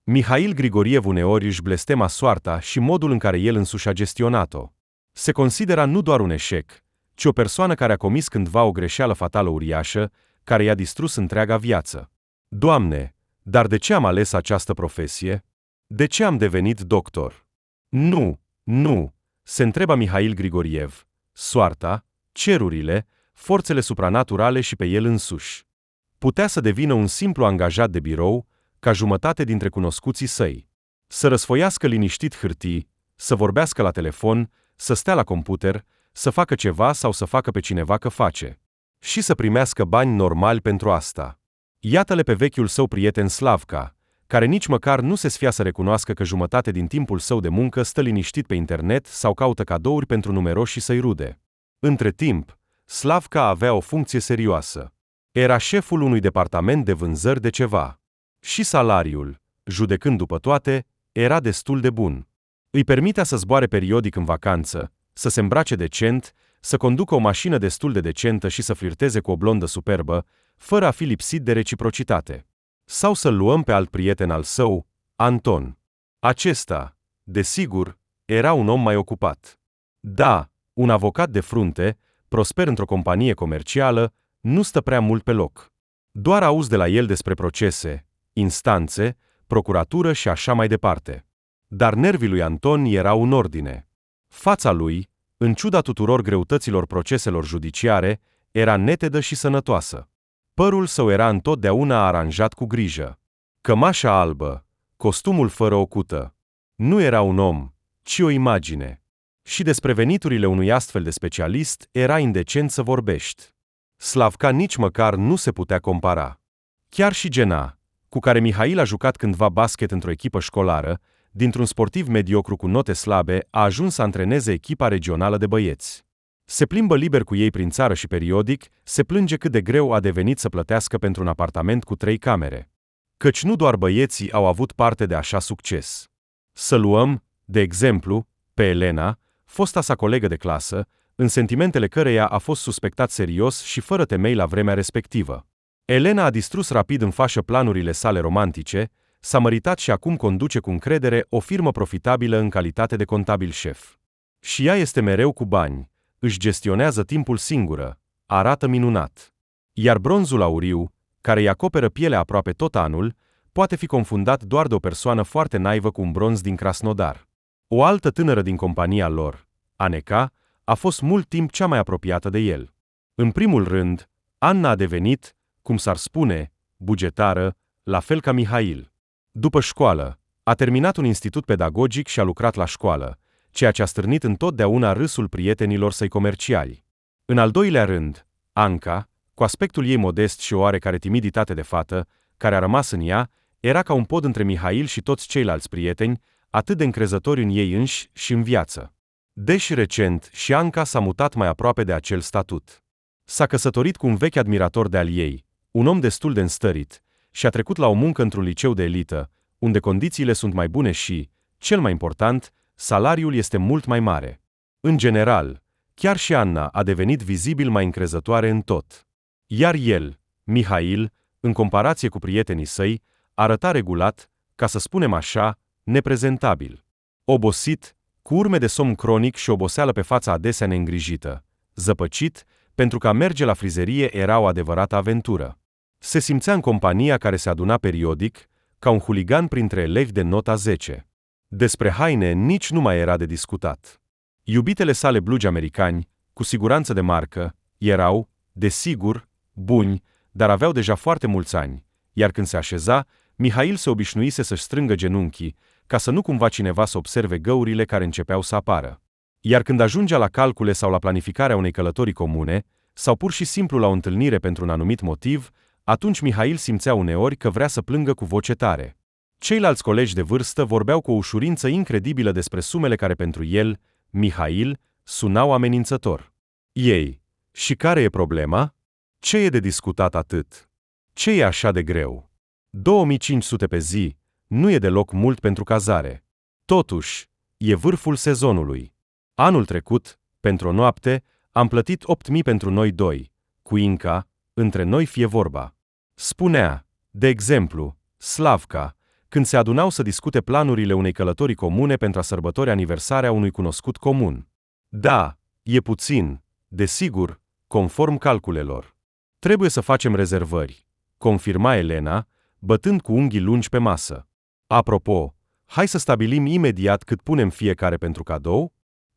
Mihail Grigoriev uneori își blestema soarta și modul în care el însuși a gestionat-o. Se considera nu doar un eșec, ci o persoană care a comis cândva o greșeală fatală uriașă, care i-a distrus întreaga viață. Doamne, dar de ce am ales această profesie? De ce am devenit doctor? Nu, se întreba Mihail Grigoriev. Soarta, cerurile, forțele supranaturale și pe el însuși. Putea să devină un simplu angajat de birou, ca jumătate dintre cunoscuții săi. Să răsfoiască liniștit hârtii, să vorbească la telefon, să stea la computer, să facă ceva sau să facă pe cineva că face. Și să primească bani normali pentru asta. Iată-le pe vechiul său prieten Slavka, care nici măcar nu se sfia să recunoască că jumătate din timpul său de muncă stă liniștit pe internet sau caută cadouri pentru numeroși săi rude. Între timp, Slavka avea o funcție serioasă. Era șeful unui departament de vânzări de ceva. Și salariul, judecând după toate, era destul de bun. Îi permitea să zboare periodic în vacanță, să se îmbrace decent, să conducă o mașină destul de decentă și să flirteze cu o blondă superbă, fără a fi lipsit de reciprocitate. Sau să-l luăm pe alt prieten al său, Anton. Acesta, desigur, era un om mai ocupat. Da, un avocat de frunte, prosper într-o companie comercială, nu stă prea mult pe loc. Doar auzi de la el despre procese, instanțe, procuratură și așa mai departe. Dar nervii lui Anton erau în ordine. Fața lui, în ciuda tuturor greutăților proceselor judiciare, era netedă și sănătoasă. Părul său era întotdeauna aranjat cu grijă. Cămașa albă, costumul fără o cută. Nu era un om, ci o imagine. Și despre veniturile unui astfel de specialist era indecent să vorbești. Slavka nici măcar nu se putea compara. Chiar și Gena, cu care Mihail a jucat cândva basket într-o echipă școlară, dintr-un sportiv mediocru cu note slabe, a ajuns să antreneze echipa regională de băieți. Se plimbă liber cu ei prin țară și periodic, se plânge cât de greu a devenit să plătească pentru un apartament cu 3 camere. Căci nu doar băieții au avut parte de așa succes. Să luăm, de exemplu, pe Elena, fosta sa colegă de clasă, în sentimentele căreia a fost suspectat serios și fără temei la vremea respectivă. Elena a distrus rapid în fașă planurile sale romantice, s-a măritat și acum conduce cu încredere o firmă profitabilă în calitate de contabil șef. Și ea este mereu cu bani, își gestionează timpul singură, arată minunat. Iar bronzul auriu, care îi acoperă pielea aproape tot anul, poate fi confundat doar de o persoană foarte naivă cu un bronz din Krasnodar. O altă tânără din compania lor, Aneca, a fost mult timp cea mai apropiată de el. În primul rând, Anna a devenit, cum s-ar spune, bugetară, la fel ca Mihail. După școală, a terminat un institut pedagogic și a lucrat la școală, ceea ce a stârnit întotdeauna râsul prietenilor săi comerciali. În al doilea rând, Anca, cu aspectul ei modest și o oarecare timiditate de fată, care a rămas în ea, era ca un pod între Mihail și toți ceilalți prieteni, atât de încrezători în ei înși și în viață. Deși recent, și Anca s-a mutat mai aproape de acel statut. S-a căsătorit cu un vechi admirator de-al ei, un om destul de înstărit, și a trecut la o muncă într-un liceu de elită, unde condițiile sunt mai bune și, cel mai important, salariul este mult mai mare. În general, chiar și Anna a devenit vizibil mai încrezătoare în tot. Iar el, Mihail, în comparație cu prietenii săi, arăta regulat, ca să spunem așa, neprezentabil. Obosit, cu urme de somn cronic și oboseală pe fața adesea neîngrijită, zăpăcit, pentru că a merge la frizerie era o adevărată aventură. Se simțea în compania care se aduna periodic, ca un huligan printre elevi de nota 10. Despre haine nici nu mai era de discutat. Iubitele sale blugi americani, cu siguranță de marcă, erau, desigur, buni, dar aveau deja foarte mulți ani, iar când se așeza, Mihail se obișnuise să-și strângă genunchii, ca să nu cumva cineva să observe găurile care începeau să apară. Iar când ajungea la calcule sau la planificarea unei călătorii comune, sau pur și simplu la o întâlnire pentru un anumit motiv, atunci Mihail simțea uneori că vrea să plângă cu voce tare. Ceilalți colegi de vârstă vorbeau cu o ușurință incredibilă despre sumele care pentru el, Mihail, sunau amenințător. Ei, și care e problema? Ce e de discutat atât? Ce e așa de greu? 2500 pe zi, nu e deloc mult pentru cazare. Totuși, e vârful sezonului. Anul trecut, pentru o noapte, am plătit 8.000 pentru noi doi, cu Inca, între noi fie vorba. Spunea, de exemplu, Slavka, când se adunau să discute planurile unei călătorii comune pentru a sărbători aniversarea unui cunoscut comun. Da, e puțin, desigur, conform calculelor. Trebuie să facem rezervări, confirma Elena, bătând cu unghii lungi pe masă. Apropo, hai să stabilim imediat cât punem fiecare pentru cadou?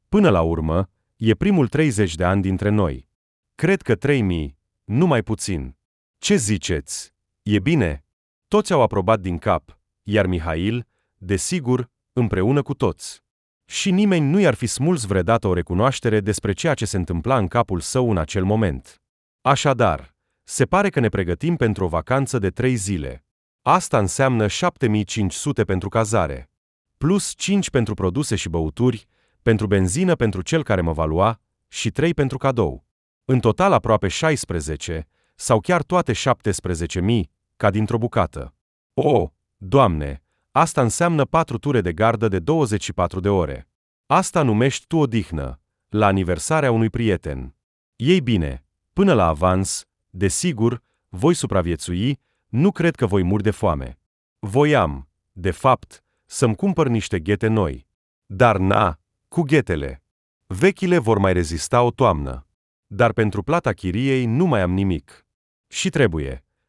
Până la urmă, e primul 30 de ani dintre noi. Cred că 3000, nu mai puțin. Ce ziceți? E bine? Toți au aprobat din cap, iar Mihail, desigur, împreună cu toți. Și nimeni nu i-ar fi smuls vreodată o recunoaștere despre ceea ce se întâmpla în capul său în acel moment. Așadar, se pare că ne pregătim pentru o vacanță de 3 zile. Asta înseamnă 7500 pentru cazare, plus 5 pentru produse și băuturi, pentru benzină pentru cel care mă va lua și 3 pentru cadou. În total aproape 16, sau chiar toate 17.000, ca dintr-o bucată. O, Doamne, asta înseamnă 4 ture de gardă de 24 de ore. Asta numești tu odihnă, la aniversarea unui prieten. Ei bine, până la avans, desigur, voi supraviețui, nu cred că voi muri de foame. Voiam, de fapt, să-mi cumpăr niște ghete noi. Dar na, cu ghetele. Vechile vor mai rezista o toamnă. Dar pentru plata chiriei nu mai am nimic. Și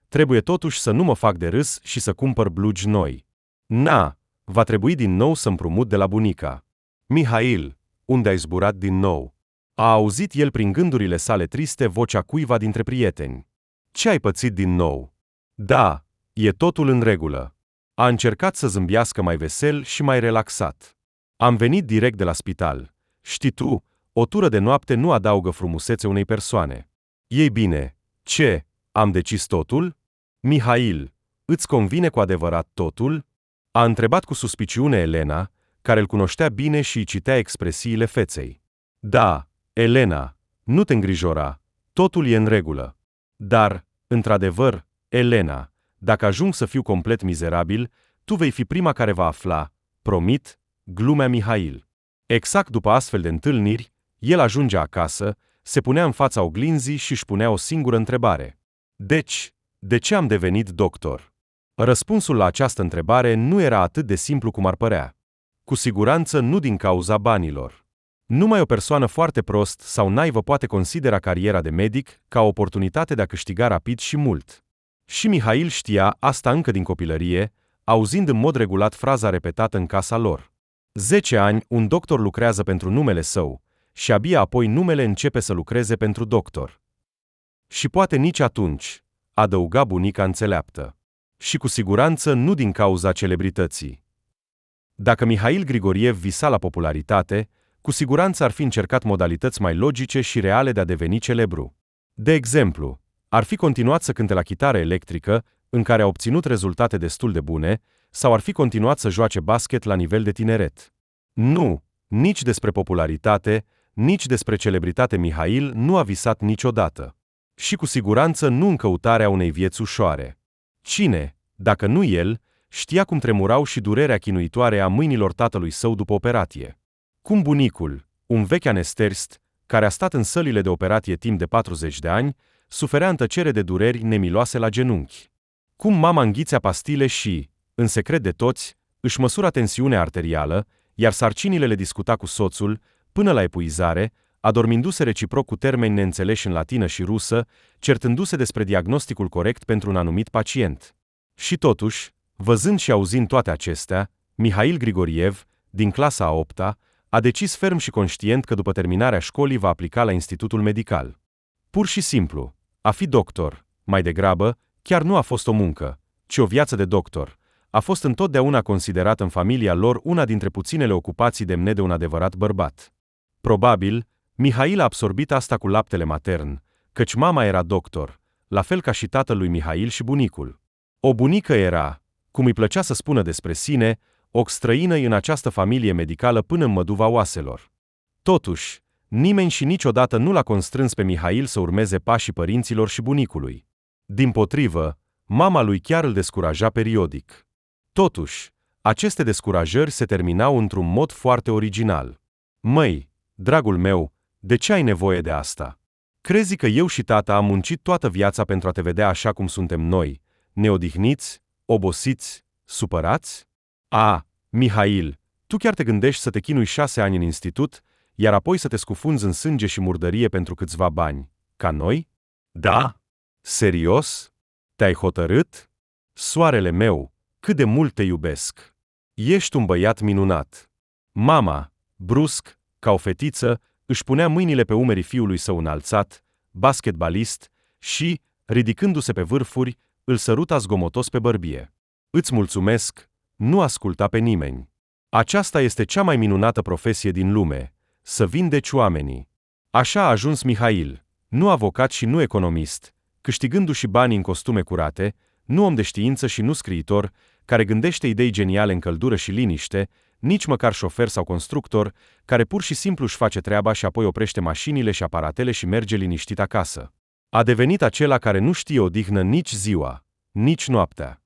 trebuie totuși să nu mă fac de râs și să cumpăr blugi noi. Na, va trebui din nou să împrumut de la bunica. Mihail, unde ai zburat din nou? A auzit el prin gândurile sale triste vocea cuiva dintre prieteni. Ce ai pățit din nou? Da, e totul în regulă. A încercat să zâmbească mai vesel și mai relaxat. Am venit direct de la spital. Știi tu, o tură de noapte nu adaugă frumusețe unei persoane. Ei bine, ce, am decis totul? Mihail, îți convine cu adevărat totul? A întrebat cu suspiciune Elena, care îl cunoștea bine și îi citea expresiile feței. Da, Elena, nu te îngrijora, totul e în regulă. Dar, într-adevăr, Elena, dacă ajung să fiu complet mizerabil, tu vei fi prima care va afla, promit, glumea Mihail. Exact după astfel de întâlniri, el ajungea acasă, se punea în fața oglinzii și își punea o singură întrebare. Deci, de ce am devenit doctor? Răspunsul la această întrebare nu era atât de simplu cum ar părea. Cu siguranță nu din cauza banilor. Numai o persoană foarte prost sau naivă poate considera cariera de medic ca o oportunitate de a câștiga rapid și mult. Și Mihail știa asta încă din copilărie, auzind în mod regulat fraza repetată în casa lor. 10 ani, un doctor lucrează pentru numele său, și abia apoi numele începe să lucreze pentru doctor. Și poate nici atunci, adăuga bunica înțeleaptă. Și cu siguranță nu din cauza celebrității. Dacă Mihail Grigoriev visa la popularitate, cu siguranță ar fi încercat modalități mai logice și reale de a deveni celebru. De exemplu, ar fi continuat să cânte la chitară electrică, în care a obținut rezultate destul de bune, sau ar fi continuat să joace basket la nivel de tineret. Nu, nici despre popularitate, nici despre celebritate Mihail nu a visat niciodată. Și cu siguranță nu în căutarea unei vieți ușoare. Cine, dacă nu el, știa cum tremurau și durerea chinuitoare a mâinilor tatălui său după operație. Cum bunicul, un vechi anesterist, care a stat în sălile de operație timp de 40 de ani, suferea în tăcere de dureri nemiloase la genunchi. Cum mama înghițea pastile și, în secret de toți, își măsura tensiunea arterială, iar sarcinile le discuta cu soțul, până la epuizare, adormindu-se reciproc cu termeni neînțeleși în latină și rusă, certându-se despre diagnosticul corect pentru un anumit pacient. Și totuși, văzând și auzind toate acestea, Mihail Grigoriev, din clasa a 8-a, a decis ferm și conștient că după terminarea școlii va aplica la institutul medical. Pur și simplu, a fi doctor, mai degrabă, chiar nu a fost o muncă, ci o viață de doctor. A fost întotdeauna considerat în familia lor una dintre puținele ocupații demne de un adevărat bărbat. Probabil, Mihail a absorbit asta cu laptele matern, căci mama era doctor, la fel ca și tatăl lui Mihail și bunicul. O bunică era, cum îi plăcea să spună despre sine, o străină în această familie medicală până în măduva oaselor. Totuși, nimeni și niciodată nu l-a constrâns pe Mihail să urmeze pașii părinților și bunicului. Dimpotrivă, mama lui chiar îl descuraja periodic. Totuși, aceste descurajări se terminau într-un mod foarte original. Măi, dragul meu, de ce ai nevoie de asta? Crezi că eu și tata am muncit toată viața pentru a te vedea așa cum suntem noi, neodihniți, obosiți, Supărați? Mihail, tu chiar te gândești să te chinui 6 ani în institut, iar apoi să te scufunzi în sânge și murdărie pentru câțiva bani, ca noi? Da. Serios? Te-ai hotărât? Soarele meu, cât de mult te iubesc! Ești un băiat minunat! Mama, brusc, ca o fetiță, își punea mâinile pe umerii fiului său înalțat, basketbalist, și, ridicându-se pe vârfuri, îl săruta zgomotos pe bărbie. Îți mulțumesc, nu asculta pe nimeni. Aceasta este cea mai minunată profesie din lume, să vindeci oamenii. Așa a ajuns Mihail, nu avocat și nu economist, câștigându-și banii în costume curate, nu om de știință și nu scriitor, care gândește idei geniale în căldură și liniște, nici măcar șofer sau constructor, care pur și simplu își face treaba și apoi oprește mașinile și aparatele și merge liniștit acasă. A devenit acela care nu știe odihnă nici ziua, nici noaptea.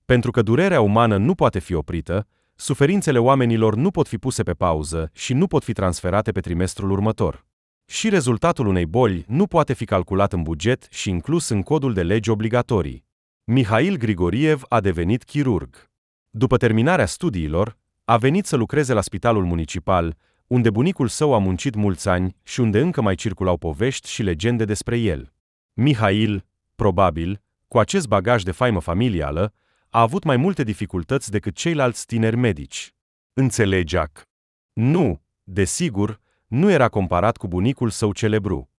Pentru că durerea umană nu poate fi oprită, suferințele oamenilor nu pot fi puse pe pauză și nu pot fi transferate pe trimestrul următor. Și rezultatul unei boli nu poate fi calculat în buget și inclus în codul de legi obligatorii. Mihail Grigoriev a devenit chirurg. După terminarea studiilor, a venit să lucreze la spitalul municipal, unde bunicul său a muncit mulți ani și unde încă mai circulau povești și legende despre el. Mihail, probabil, cu acest bagaj de faimă familială, a avut mai multe dificultăți decât ceilalți tineri medici. Înțelegi, Jack? Nu, desigur, nu era comparat cu bunicul său celebru.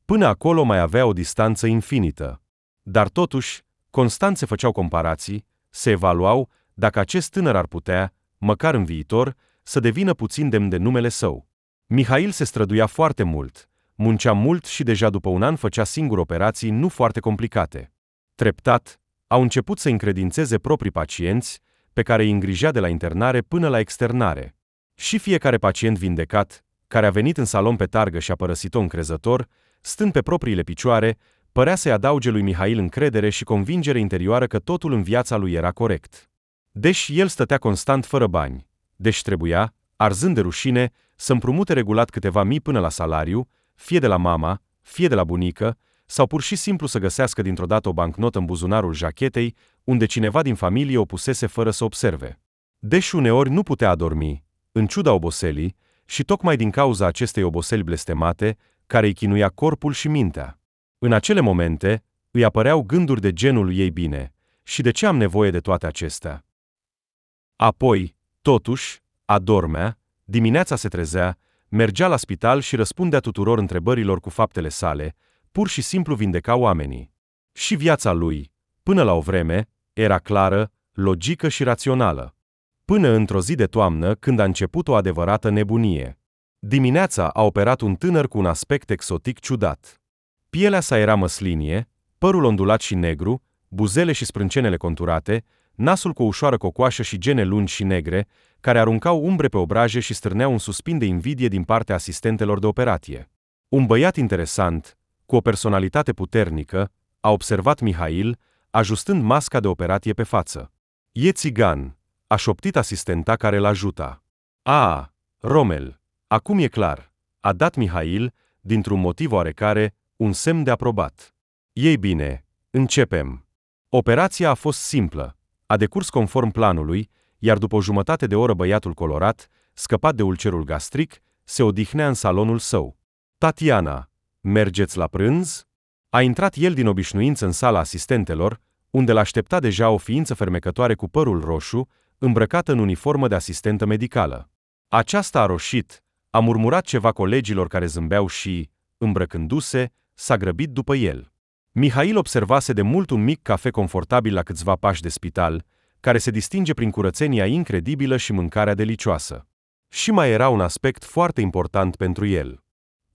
Până acolo mai avea o distanță infinită. Dar totuși, constant se făceau comparații, se evaluau dacă acest tânăr ar putea, măcar în viitor, să devină puțin demn de numele său. Mihail se străduia foarte mult, muncea mult și deja după un an făcea singur operații nu foarte complicate. Treptat, au început să încredințeze proprii pacienți, pe care îi îngrijea de la internare până la externare. Și fiecare pacient vindecat, care a venit în salon pe targă și a părăsit-o încrezător, stând pe propriile picioare, părea să-i adauge lui Mihail încredere și convingere interioară că totul în viața lui era corect. Deși el stătea constant fără bani, deși trebuia, arzând de rușine, să împrumute regulat câteva mii până la salariu, fie de la mama, fie de la bunică, sau pur și simplu să găsească dintr-o dată o bancnotă în buzunarul jachetei, unde cineva din familie o pusese fără să observe. Deși uneori nu putea adormi, în ciuda oboselii, și tocmai din cauza acestei oboseli blestemate, care îi chinuia corpul și mintea. În acele momente, îi apăreau gânduri de genul ei bine, și de ce am nevoie de toate acestea? Apoi, totuși, adormea, dimineața se trezea, mergea la spital și răspundea tuturor întrebărilor cu faptele sale, pur și simplu vindeca oamenii. Și viața lui, până la o vreme, era clară, logică și rațională. Până într-o zi de toamnă, când a început o adevărată nebunie. Dimineața a operat un tânăr cu un aspect exotic ciudat. Pielea sa era măslinie, părul ondulat și negru, buzele și sprâncenele conturate, nasul cu o ușoară cocoașă și gene lungi și negre, care aruncau umbre pe obraje și stârneau un suspin de invidie din partea asistentelor de operație. Un băiat interesant, cu o personalitate puternică, a observat Mihail, ajustând masca de operație pe față. "E țigan," a șoptit asistenta care l-ajuta. Romel, acum e clar," a dat Mihail, dintr-un motiv oarecare, un semn de aprobat. "Ei bine, începem." Operația a fost simplă, a decurs conform planului, iar după o jumătate de oră băiatul colorat, scăpat de ulcerul gastric, se odihnea în salonul său. "Tatiana, mergeți la prânz?" A intrat el din obișnuință în sala asistentelor, unde l-aștepta deja o ființă fermecătoare cu părul roșu, îmbrăcată în uniformă de asistentă medicală. Aceasta a roșit, a murmurat ceva colegilor care zâmbeau și, îmbrăcându-se, s-a grăbit după el. Mihail observase de mult un mic cafe confortabil la câțiva pași de spital, care se distinge prin curățenia incredibilă și mâncarea delicioasă. Și mai era un aspect foarte important pentru el.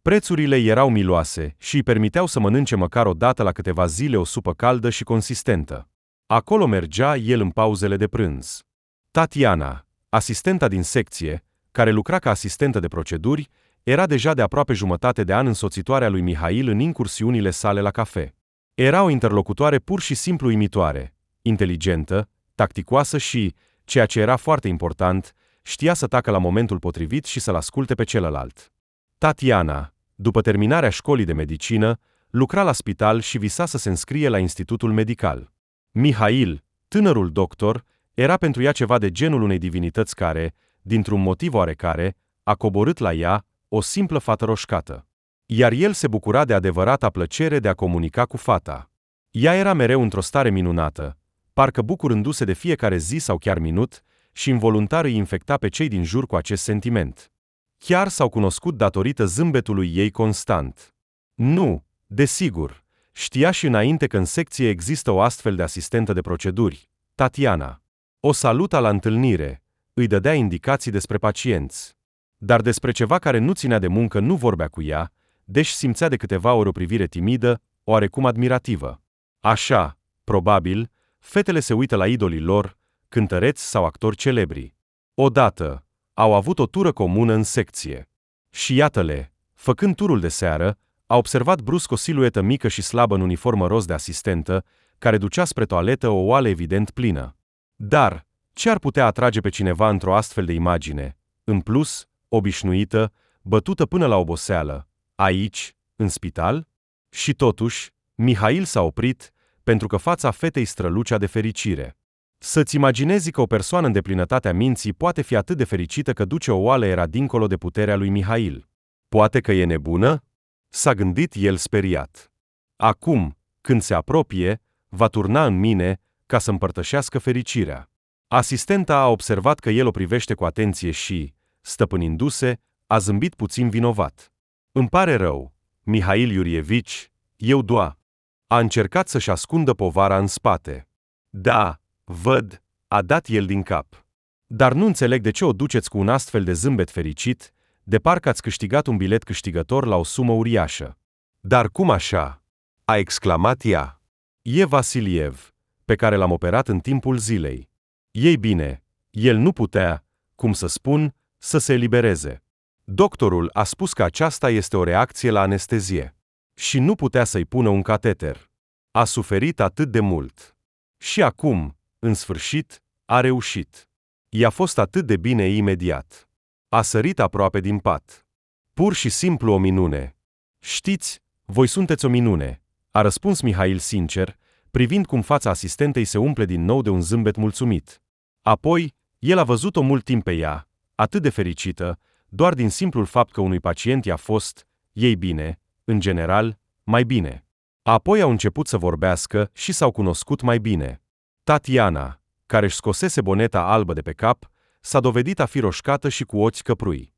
Prețurile erau miloase și îi permiteau să mănânce măcar o dată la câteva zile o supă caldă și consistentă. Acolo mergea el în pauzele de prânz. Tatiana, asistenta din secție, care lucra ca asistentă de proceduri, era deja de aproape jumătate de an însoțitoarea lui Mihail în incursiunile sale la cafe. Era o interlocutoare pur și simplu uimitoare, inteligentă, tacticoasă și, ceea ce era foarte important, știa să tacă la momentul potrivit și să-l asculte pe celălalt. Tatiana, după terminarea școlii de medicină, lucra la spital și visa să se înscrie la institutul medical. Mihail, tânărul doctor, Era pentru ea ceva de genul unei divinități care, dintr-un motiv oarecare, a coborât la ea, o simplă fată roșcată. Iar el se bucura de adevărata plăcere de a comunica cu fata. Ea era mereu într-o stare minunată, parcă bucurându-se de fiecare zi sau chiar minut, și involuntar îi infecta pe cei din jur cu acest sentiment. Chiar s-au cunoscut datorită zâmbetului ei constant. Nu, desigur, știa și înainte că în secție există o astfel de asistentă de proceduri, Tatiana. O saluta la întâlnire, îi dădea indicații despre pacienți. Dar despre ceva care nu ținea de muncă nu vorbea cu ea, deși simțea de câteva ori o privire timidă, oarecum admirativă. Așa, probabil, fetele se uită la idolii lor, cântăreți sau actori celebri. Odată, au avut o tură comună în secție. Și iată-le, făcând turul de seară, a observat brusc o siluetă mică și slabă în uniformă roz de asistentă, care ducea spre toaletă o oală evident plină. Dar, ce ar putea atrage pe cineva într-o astfel de imagine, în plus, obișnuită, bătută până la oboseală, aici, în spital? Și totuși, Mihail s-a oprit, pentru că fața fetei strălucea de fericire. Să-ți imaginezi că o persoană în deplinătatea minții poate fi atât de fericită că duce o oală era dincolo de puterea lui Mihail. Poate că e nebună? S-a gândit el speriat. Acum, când se apropie, va turna în mine, ca să împărtășească fericirea. Asistenta a observat că el o privește cu atenție și, stăpânindu-se, a zâmbit puțin vinovat. Îmi pare rău, Mihail Iurievici, eu doa. A încercat să-și ascundă povara în spate. Da, văd, a dat el din cap. Dar nu înțeleg de ce o duceți cu un astfel de zâmbet fericit, de parcă ați câștigat un bilet câștigător la o sumă uriașă. Dar cum așa? A exclamat ea. E Vasiliev, pe care l-am operat în timpul zilei. Ei bine, el nu putea, cum să spun, să se elibereze. Doctorul a spus că aceasta este o reacție la anestezie. Și nu putea să-i pună un cateter. A suferit atât de mult. Și acum, în sfârșit, a reușit. I-a fost atât de bine imediat. A sărit aproape din pat. Pur și simplu o minune. Știți, voi sunteți o minune, a răspuns Mihail sincer, privind cum fața asistentei se umple din nou de un zâmbet mulțumit. Apoi, el a văzut-o mult timp pe ea, atât de fericită, doar din simplul fapt că unui pacient i-a fost, ei bine, în general, mai bine. Apoi au început să vorbească și s-au cunoscut mai bine. Tatiana, care își scosese boneta albă de pe cap, s-a dovedit a fi roșcată și cu ochi căprui.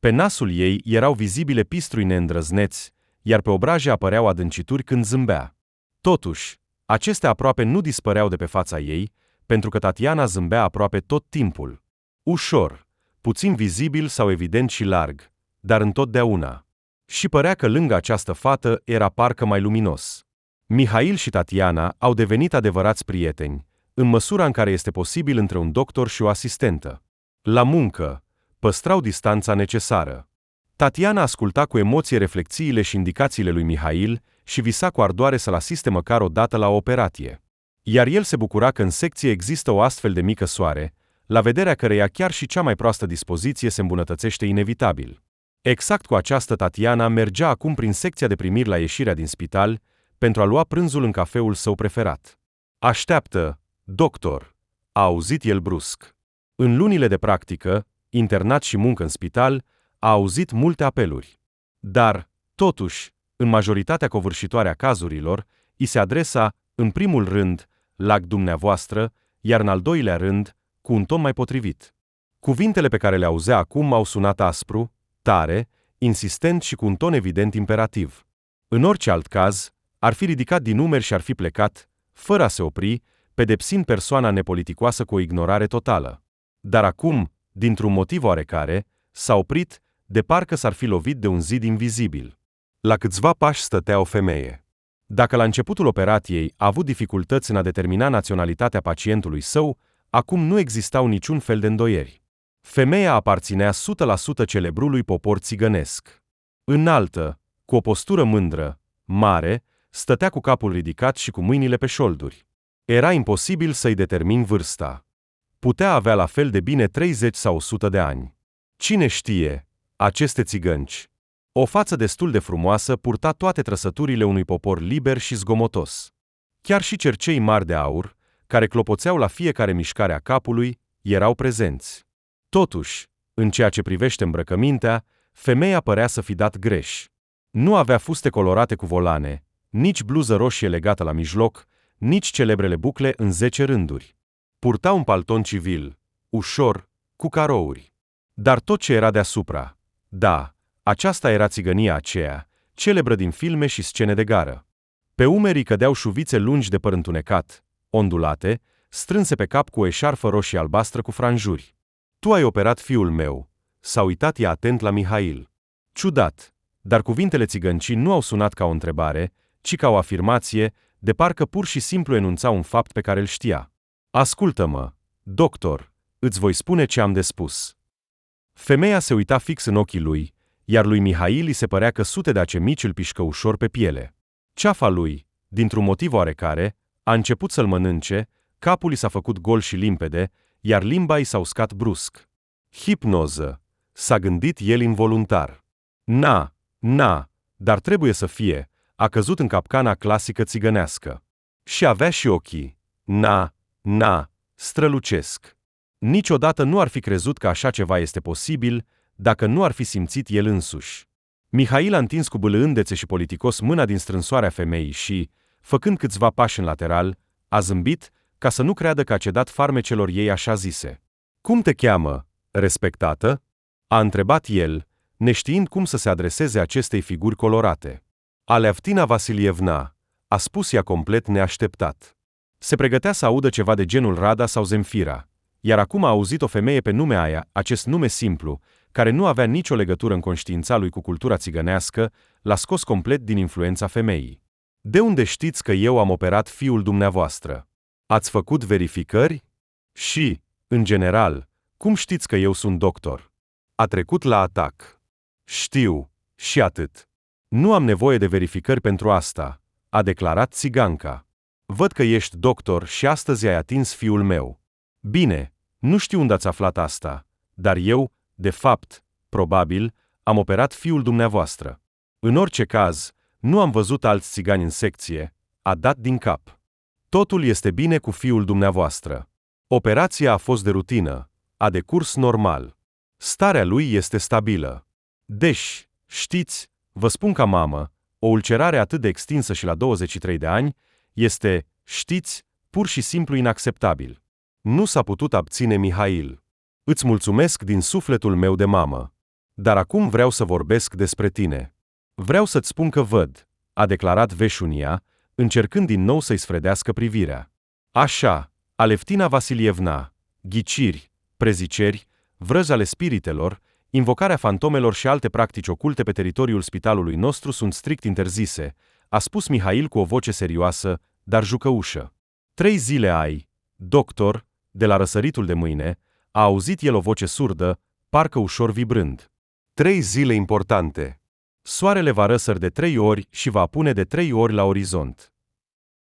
Pe nasul ei erau vizibile pistrui neîndrăzneți, iar pe obraje apăreau adâncituri când zâmbea. Totuși, acestea aproape nu dispăreau de pe fața ei, pentru că Tatiana zâmbea aproape tot timpul. Ușor, puțin vizibil sau evident și larg, dar întotdeauna. Și părea că lângă această fată era parcă mai luminos. Mihail și Tatiana au devenit adevărați prieteni, în măsura în care este posibil între un doctor și o asistentă. La muncă, păstrau distanța necesară. Tatiana asculta cu emoție reflexiile și indicațiile lui Mihail și visa cu ardoare să-l asiste măcar o dată la o operație. Iar el se bucura că în secție există o astfel de mică soare, la vederea căreia chiar și cea mai proastă dispoziție se îmbunătățește inevitabil. Exact cu această Tatiana mergea acum prin secția de primiri la ieșirea din spital, pentru a lua prânzul în cafeul său preferat. Așteaptă, doctor, a auzit el brusc. În lunile de practică, internat și muncă în spital, a auzit multe apeluri. Dar, totuși, în majoritatea covârșitoare a cazurilor, îi se adresa, în primul rând, la dumneavoastră, iar în al doilea rând, cu un ton mai potrivit. Cuvintele pe care le auzea acum au sunat aspru, tare, insistent și cu un ton evident imperativ. În orice alt caz, ar fi ridicat din numeri și ar fi plecat, fără a se opri, pedepsind persoana nepoliticoasă cu o ignorare totală. Dar acum, dintr-un motiv oarecare, s-a oprit, de parcă s-ar fi lovit de un zid invizibil. La câțiva pași stătea o femeie. Dacă la începutul operației a avut dificultăți în a determina naționalitatea pacientului său, acum nu existau niciun fel de îndoieri. Femeia aparținea 100% celebrului popor țigănesc. Înaltă, cu o postură mândră, mare, stătea cu capul ridicat și cu mâinile pe șolduri. Era imposibil să-i determin vârsta. Putea avea la fel de bine 30 sau 100 de ani. Cine știe, aceste țigănci. O față destul de frumoasă purta toate trăsăturile unui popor liber și zgomotos. Chiar și cercei mari de aur, care clopoțeau la fiecare mișcare a capului, erau prezenți. Totuși, în ceea ce privește îmbrăcămintea, femeia părea să fi dat greș. Nu avea fuste colorate cu volane, nici bluză roșie legată la mijloc, nici celebrele bucle în 10 rânduri. Purta un palton civil, ușor, cu carouri. Dar tot ce era deasupra, da, aceasta era țigănia aceea, celebră din filme și scene de gară. Pe umerii cădeau șuvițe lungi de păr întunecat, ondulate, strânse pe cap cu o eșarfă roșie-albastră cu franjuri. Tu ai operat fiul meu, s-a uitat ea atent la Mihail. Ciudat, dar cuvintele țigăncii nu au sunat ca o întrebare, ci ca o afirmație, de parcă pur și simplu enunța un fapt pe care îl știa. Ascultă-mă, doctor, îți voi spune ce am de spus. Femeia se uita fix în ochii lui, iar lui Mihail îi se părea că sute de ace mici îl pișcă ușor pe piele. Ceafa lui, dintr-un motiv oarecare, a început să-l mănânce, capul i s-a făcut gol și limpede, iar limba i s-a uscat brusc. Hipnoză, s-a gândit el involuntar. Na, dar trebuie să fie, a căzut în capcana clasică țigănească. Și avea și ochii. Na, strălucesc. Niciodată nu ar fi crezut că așa ceva este posibil, dacă nu ar fi simțit el însuși. Mihail a întins cu bâlâândețe și politicos mâna din strânsoarea femeii și, făcând câțiva pași în lateral, a zâmbit, ca să nu creadă că a cedat farmecelor ei așa zise. Cum te cheamă, respectată? A întrebat el, neștiind cum să se adreseze acestei figuri colorate. Aleaftina Vasilievna, a spus ea complet neașteptat. Se pregătea să audă ceva de genul Rada sau Zemfira, iar acum a auzit o femeie pe nume aia, acest nume simplu, care nu avea nicio legătură în conștiința lui cu cultura țigănească, l-a scos complet din influența femeii. De unde știți că eu am operat fiul dumneavoastră? Ați făcut verificări? Și, în general, cum știți că eu sunt doctor? A trecut la atac. Știu, și atât. Nu am nevoie de verificări pentru asta, a declarat țiganca. Văd că ești doctor și astăzi ai atins fiul meu. Bine, nu știu unde ați aflat asta, dar eu, de fapt, probabil, am operat fiul dumneavoastră. În orice caz, nu am văzut alți țigani în secție, a dat din cap. Totul este bine cu fiul dumneavoastră. Operația a fost de rutină, a decurs normal. Starea lui este stabilă. Deci, știți, vă spun ca mamă, o ulcerare atât de extinsă și la 23 de ani este, știți, pur și simplu inacceptabil. Nu s-a putut abține Mihail. Îți mulțumesc din sufletul meu de mamă. Dar acum vreau să vorbesc despre tine. Vreau să-ți spun că văd, a declarat Veșunia, încercând din nou să-i sfredească privirea. Așa, Aleftina Vasilievna, ghiciri, preziceri, vrăzi ale spiritelor, invocarea fantomelor și alte practici oculte pe teritoriul spitalului nostru sunt strict interzise, a spus Mihail cu o voce serioasă, dar jucăușă. 3 zile ai, doctor, de la răsăritul de mâine, a auzit el o voce surdă, parcă ușor vibrând. 3 zile importante. Soarele va răsări de 3 ori și va apune de 3 ori la orizont.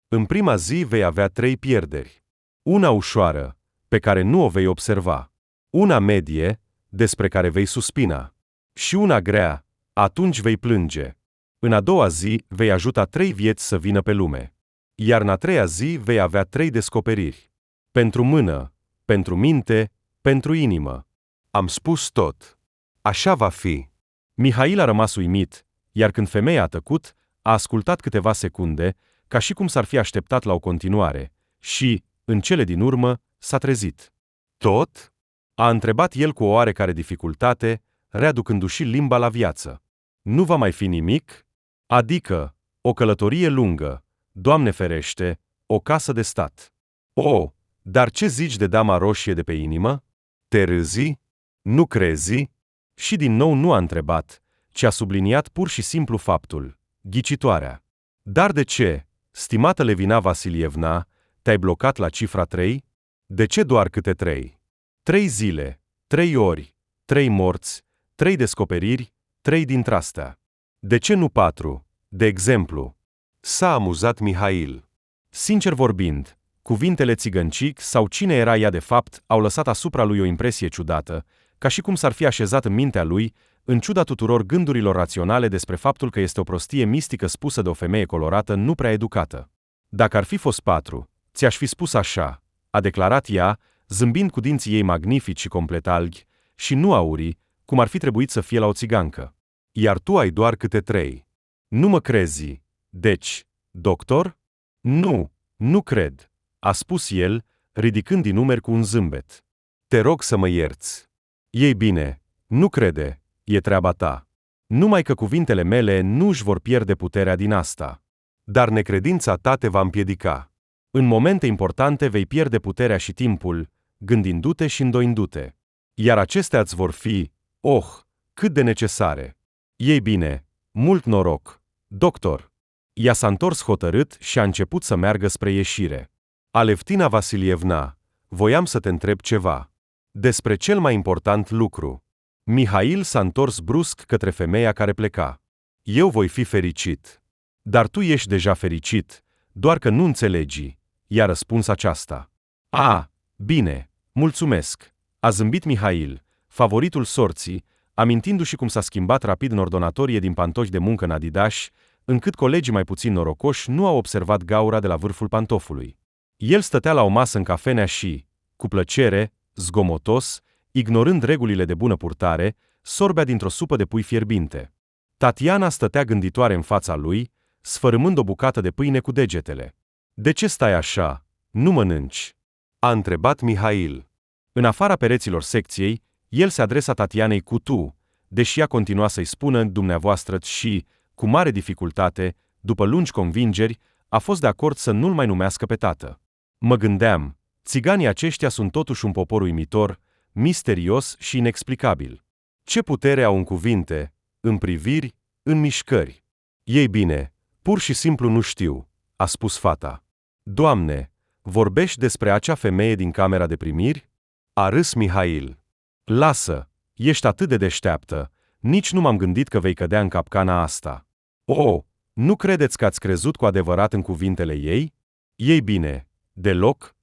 În prima zi vei avea 3 pierderi. Una ușoară, pe care nu o vei observa. Una medie, despre care vei suspina. Și una grea, atunci vei plânge. În a doua zi vei ajuta 3 vieți să vină pe lume. Iar în a 3-a zi vei avea 3 descoperiri. Pentru mână, pentru minte, pentru inimă. Am spus tot. Așa va fi. Mihail a rămas uimit, iar când femeia a tăcut, a ascultat câteva secunde, ca și cum s-ar fi așteptat la o continuare, și, în cele din urmă, s-a trezit. Tot? A întrebat el cu o oarecare dificultate, readucându-și limba la viață. Nu va mai fi nimic? Adică, o călătorie lungă, Doamne ferește, o casă de stat. O, dar ce zici de dama roșie de pe inimă? Te râzi? Nu crezi? Și din nou nu a întrebat, ci a subliniat pur și simplu faptul, ghicitoarea. Dar de ce, stimată Levina Vasilievna, te-ai blocat la cifra 3? De ce doar câte 3? 3 zile, 3 ori, 3 morți, 3 descoperiri, 3 dintre-astea. De ce nu 4, de exemplu? S-a amuzat Mihail. Sincer vorbind, cuvintele țigăncic sau cine era ea de fapt au lăsat asupra lui o impresie ciudată, ca și cum s-ar fi așezat în mintea lui, în ciuda tuturor gândurilor raționale despre faptul că este o prostie mistică spusă de o femeie colorată nu prea educată. Dacă ar fi fost 4, Ți-aș fi spus așa, a declarat ea, zâmbind cu dinții ei magnifici și complet albi, și nu aurii, cum ar fi trebuit să fie la o țigancă. Iar tu ai doar câte 3. Nu mă crezi. Deci, doctor? Nu, nu cred, a spus el, ridicând din numeri cu un zâmbet. Te rog să mă ierți. Ei bine, nu crede, e treaba ta. Numai că cuvintele mele nu își vor pierde puterea din asta. Dar necredința ta te va împiedica. În momente importante vei pierde puterea și timpul, gândindu-te și îndoindu-te. Iar acestea îți vor fi, cât de necesare. Ei bine, mult noroc, doctor. Ea s-a întors hotărât și a început să meargă spre ieșire. Aleftina Vasilievna, voiam să te întreb ceva. Despre cel mai important lucru. Mihail s-a întors brusc către femeia care pleca. Eu voi fi fericit. Dar tu ești deja fericit, doar că nu înțelegi, i-a răspuns aceasta. Bine, mulțumesc, a zâmbit Mihail, favoritul sorții, amintindu-și cum s-a schimbat rapid în ordonatorie din pantofi de muncă în Adidas, încât colegii mai puțin norocoși nu au observat gaura de la vârful pantofului. El stătea la o masă în cafenea și, cu plăcere, zgomotos, ignorând regulile de bună purtare, sorbea dintr-o supă de pui fierbinte. Tatiana stătea gânditoare în fața lui, sfărâmând o bucată de pâine cu degetele. De ce stai așa? Nu mănânci? A întrebat Mihail. În afara pereților secției, el se adresa Tatianei cu tu, deși ea continua să-i spună dumneavoastră și, cu mare dificultate, după lungi convingeri, a fost de acord să nu-l mai numească pe tată. Mă gândeam, țiganii aceștia sunt totuși un popor uimitor, misterios și inexplicabil. Ce putere au în cuvinte, în priviri, în mișcări. Ei bine, pur și simplu nu știu, a spus fata. Doamne, vorbești despre acea femeie din camera de primiri? A râs Mihail. Lasă, ești atât de deșteaptă, nici nu m-am gândit că vei cădea în capcana asta. Nu credeți că ați crezut cu adevărat în cuvintele ei? Ei bine, deloc,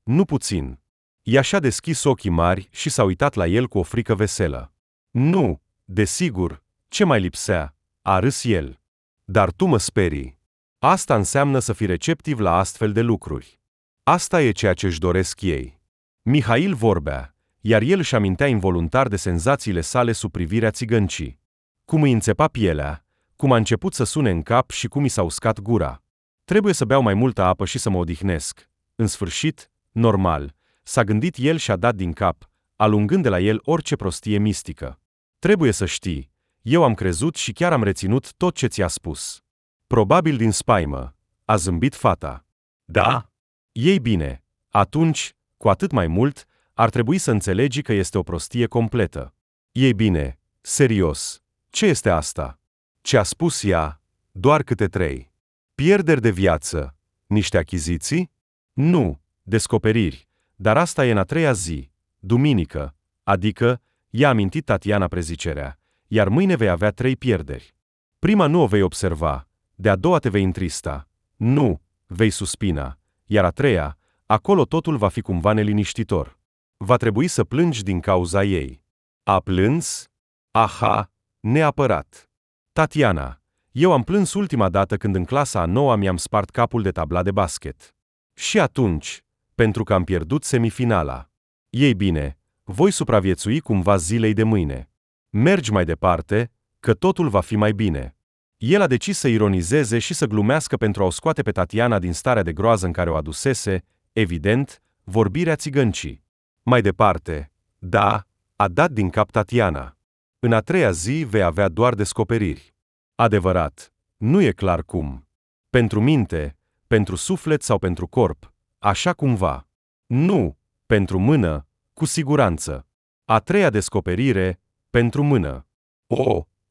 nu puțin. I-a așa deschis ochii mari și s-a uitat la el cu o frică veselă. Nu, desigur, ce mai lipsea, a râs el. Dar tu mă sperii. Asta înseamnă să fii receptiv la astfel de lucruri. Asta e ceea ce își doresc ei. Mihail vorbea, iar el își amintea involuntar de senzațiile sale sub privirea țigăncii. Cum îi înțepa pielea, cum a început să sune în cap și cum i s-a uscat gura. Trebuie să beau mai multă apă și să mă odihnesc. În sfârșit, normal, s-a gândit el și a dat din cap, alungând de la el orice prostie mistică. Trebuie să știi, eu am crezut și chiar am reținut tot ce ți-a spus. Probabil din spaimă, a zâmbit fata. Da? Ei bine, atunci, cu atât mai mult, ar trebui să înțelegi că este o prostie completă. Ei bine, serios, ce este asta? Ce a spus ea? Doar câte 3. Pierderi de viață. Niște achiziții? Nu, descoperiri, dar asta e în a 3-a zi, duminică, adică, i-a amintit Tatiana prezicerea, iar mâine vei avea 3 pierderi. Prima nu o vei observa, de-a doua te vei întrista, nu, vei suspina, iar a 3-a, acolo totul va fi cumva neliniștitor. Va trebui să plângi din cauza ei. A plâns? Aha, neapărat. Tatiana, eu am plâns ultima dată când în clasa a 9-a mi-am spart capul de tabla de basket. Și atunci, pentru că am pierdut semifinala. Ei bine, voi supraviețui cumva zilei de mâine. Mergi mai departe, că totul va fi mai bine. El a decis să ironizeze și să glumească pentru a o scoate pe Tatiana din starea de groază în care o adusese, evident, vorbirea țigăncii. Mai departe, da, a dat din cap Tatiana. În a 3-a zi vei avea doar descoperiri. Adevărat, nu e clar cum. Pentru minte, pentru suflet sau pentru corp, așa cumva. Nu, pentru mână, cu siguranță. A 3-a descoperire, pentru mână.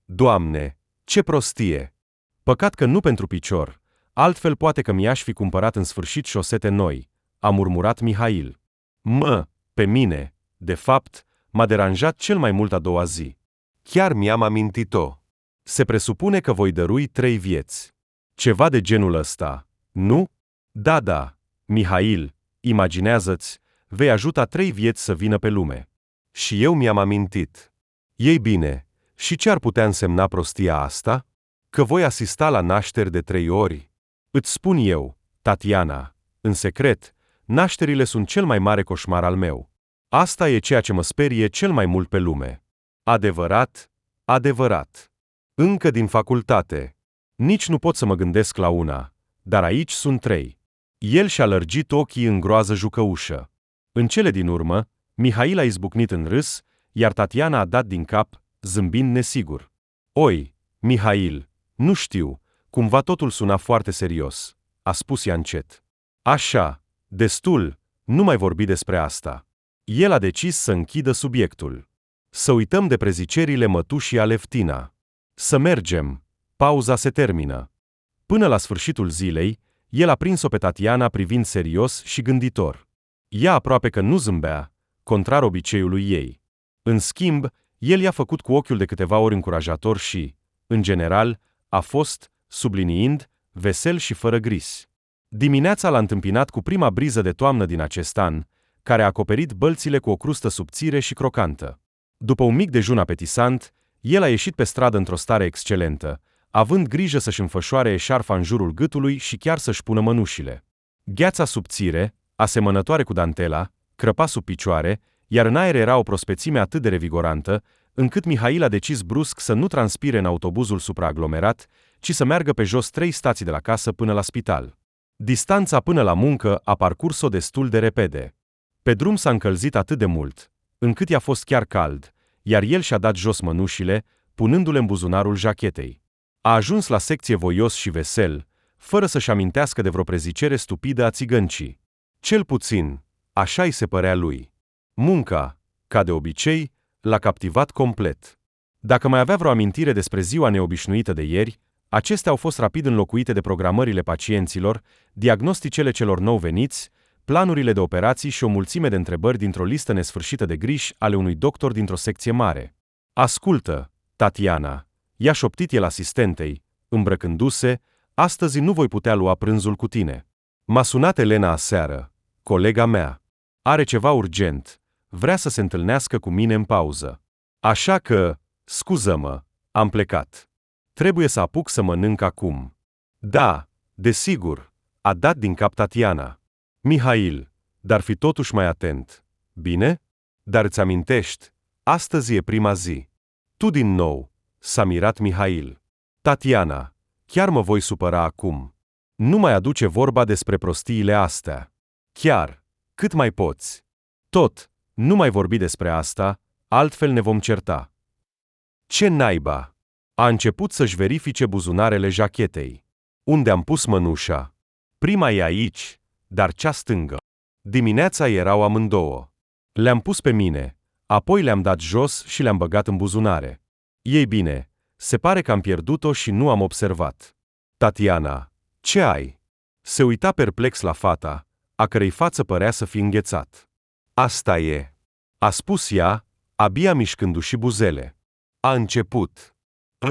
Doamne, ce prostie! Păcat că nu pentru picior, altfel poate că mi-aș fi cumpărat în sfârșit șosete noi, a murmurat Mihail. Pe mine, de fapt, m-a deranjat cel mai mult a 2-a zi. Chiar mi-am amintit-o. Se presupune că voi dărui 3 vieți. Ceva de genul ăsta, nu? Da, Mihail, imaginează-ți, vei ajuta 3 vieți să vină pe lume. Și eu mi-am amintit. Ei bine, și ce ar putea însemna prostia asta? Că voi asista la nașteri de 3 ori? Îți spun eu, Tatiana, În secret, nașterile sunt cel mai mare coșmar al meu. Asta e ceea ce mă sperie cel mai mult pe lume. Adevărat, adevărat. Încă din facultate. Nici nu pot să mă gândesc la una, dar aici sunt 3. El și-a lărgit ochii în groază jucăușă. În cele din urmă, Mihail a izbucnit în râs, iar Tatiana a dat din cap, zâmbind nesigur. Oi, Mihail, nu știu, cumva totul suna foarte serios, a spus ea încet. Așa, destul, nu mai vorbi despre asta. El a decis să închidă subiectul. Să uităm de prezicerile mătușii Aleftina. Să mergem. Pauza se termină. Până la sfârșitul zilei, el a prins-o pe Tatiana privind serios și gânditor. Ea aproape că nu zâmbea, contrar obiceiului ei. În schimb, el i-a făcut cu ochiul de câteva ori încurajator și, în general, a fost, subliniind, vesel și fără gris. Dimineața l-a întâmpinat cu prima briză de toamnă din acest an, care a acoperit bălțile cu o crustă subțire și crocantă. După un mic dejun apetisant, el a ieșit pe stradă într-o stare excelentă, având grijă să-și înfășoare eșarfa în jurul gâtului și chiar să-și pună mănușile. Gheața subțire, asemănătoare cu dantela, crăpa sub picioare, iar în aer era o prospețime atât de revigorantă, încât Mihail a decis brusc să nu transpire în autobuzul supraaglomerat, ci să meargă pe jos 3 stații de la casă până la spital. Distanța până la muncă a parcurs-o destul de repede. Pe drum s-a încălzit atât de mult, încât i-a fost chiar cald, iar el și-a dat jos mănușile, punându-le în buzunarul jachetei. A ajuns la secție voios și vesel, fără să-și amintească de vreo prezicere stupidă a țigăncii. Cel puțin, așa îi se părea lui. Munca, ca de obicei, l-a captivat complet. Dacă mai avea vreo amintire despre ziua neobișnuită de ieri, acestea au fost rapid înlocuite de programările pacienților, diagnosticele celor nou veniți, planurile de operații și o mulțime de întrebări dintr-o listă nesfârșită de griji ale unui doctor dintr-o secție mare. Ascultă, Tatiana, i-a șoptit el asistentei, îmbrăcându-se, astăzi nu voi putea lua prânzul cu tine. M-a sunat Elena aseară, colega mea. Are ceva urgent, vrea să se întâlnească cu mine în pauză. Așa că, scuză-mă, am plecat. Trebuie să apuc să mănânc acum. Da, desigur, a dat din cap Tatiana. Mihail, dar fi totuși mai atent. Bine? Dar îți amintești, astăzi e prima zi. Tu din nou, s-a mirat Mihail. Tatiana, chiar mă voi supăra acum. Nu mai aduce vorba despre prostiile astea. Chiar, cât mai poți. Tot, nu mai vorbi despre asta, altfel ne vom certa. Ce naiba! A început să-și verifice buzunarele jachetei. Unde am pus mănușa? Prima e aici, dar cea stângă. Dimineața erau amândouă. Le-am pus pe mine, apoi le-am dat jos și le-am băgat în buzunare. Ei bine, se pare că am pierdut-o și nu am observat. Tatiana, ce ai? Se uita perplex la fata, a cărei față părea să fi înghețat. Asta e, a spus ea, abia mișcându-și buzele. A început.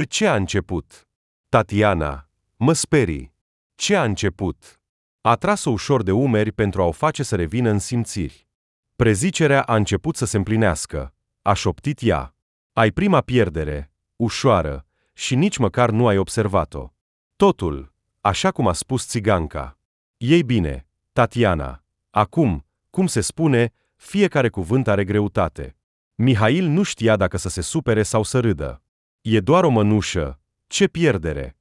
Ce a început? Tatiana, mă sperii. Ce a început? A tras-o ușor de umeri pentru a o face să revină în simțiri. Prezicerea a început să se împlinească, a șoptit ea. Ai prima pierdere, ușoară, și nici măcar nu ai observat-o. Totul, așa cum a spus țiganca. Ei bine, Tatiana, acum, cum se spune, fiecare cuvânt are greutate. Mihail nu știa dacă să se supere sau să râdă. E doar o mănușă, ce pierdere!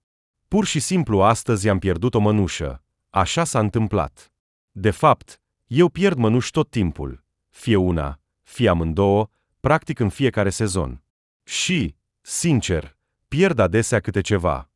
Pur și simplu astăzi am pierdut o mănușă, așa s-a întâmplat. De fapt, eu pierd mănuși tot timpul, fie una, fie amândouă, practic în fiecare sezon. Și, sincer, pierd adesea câte ceva.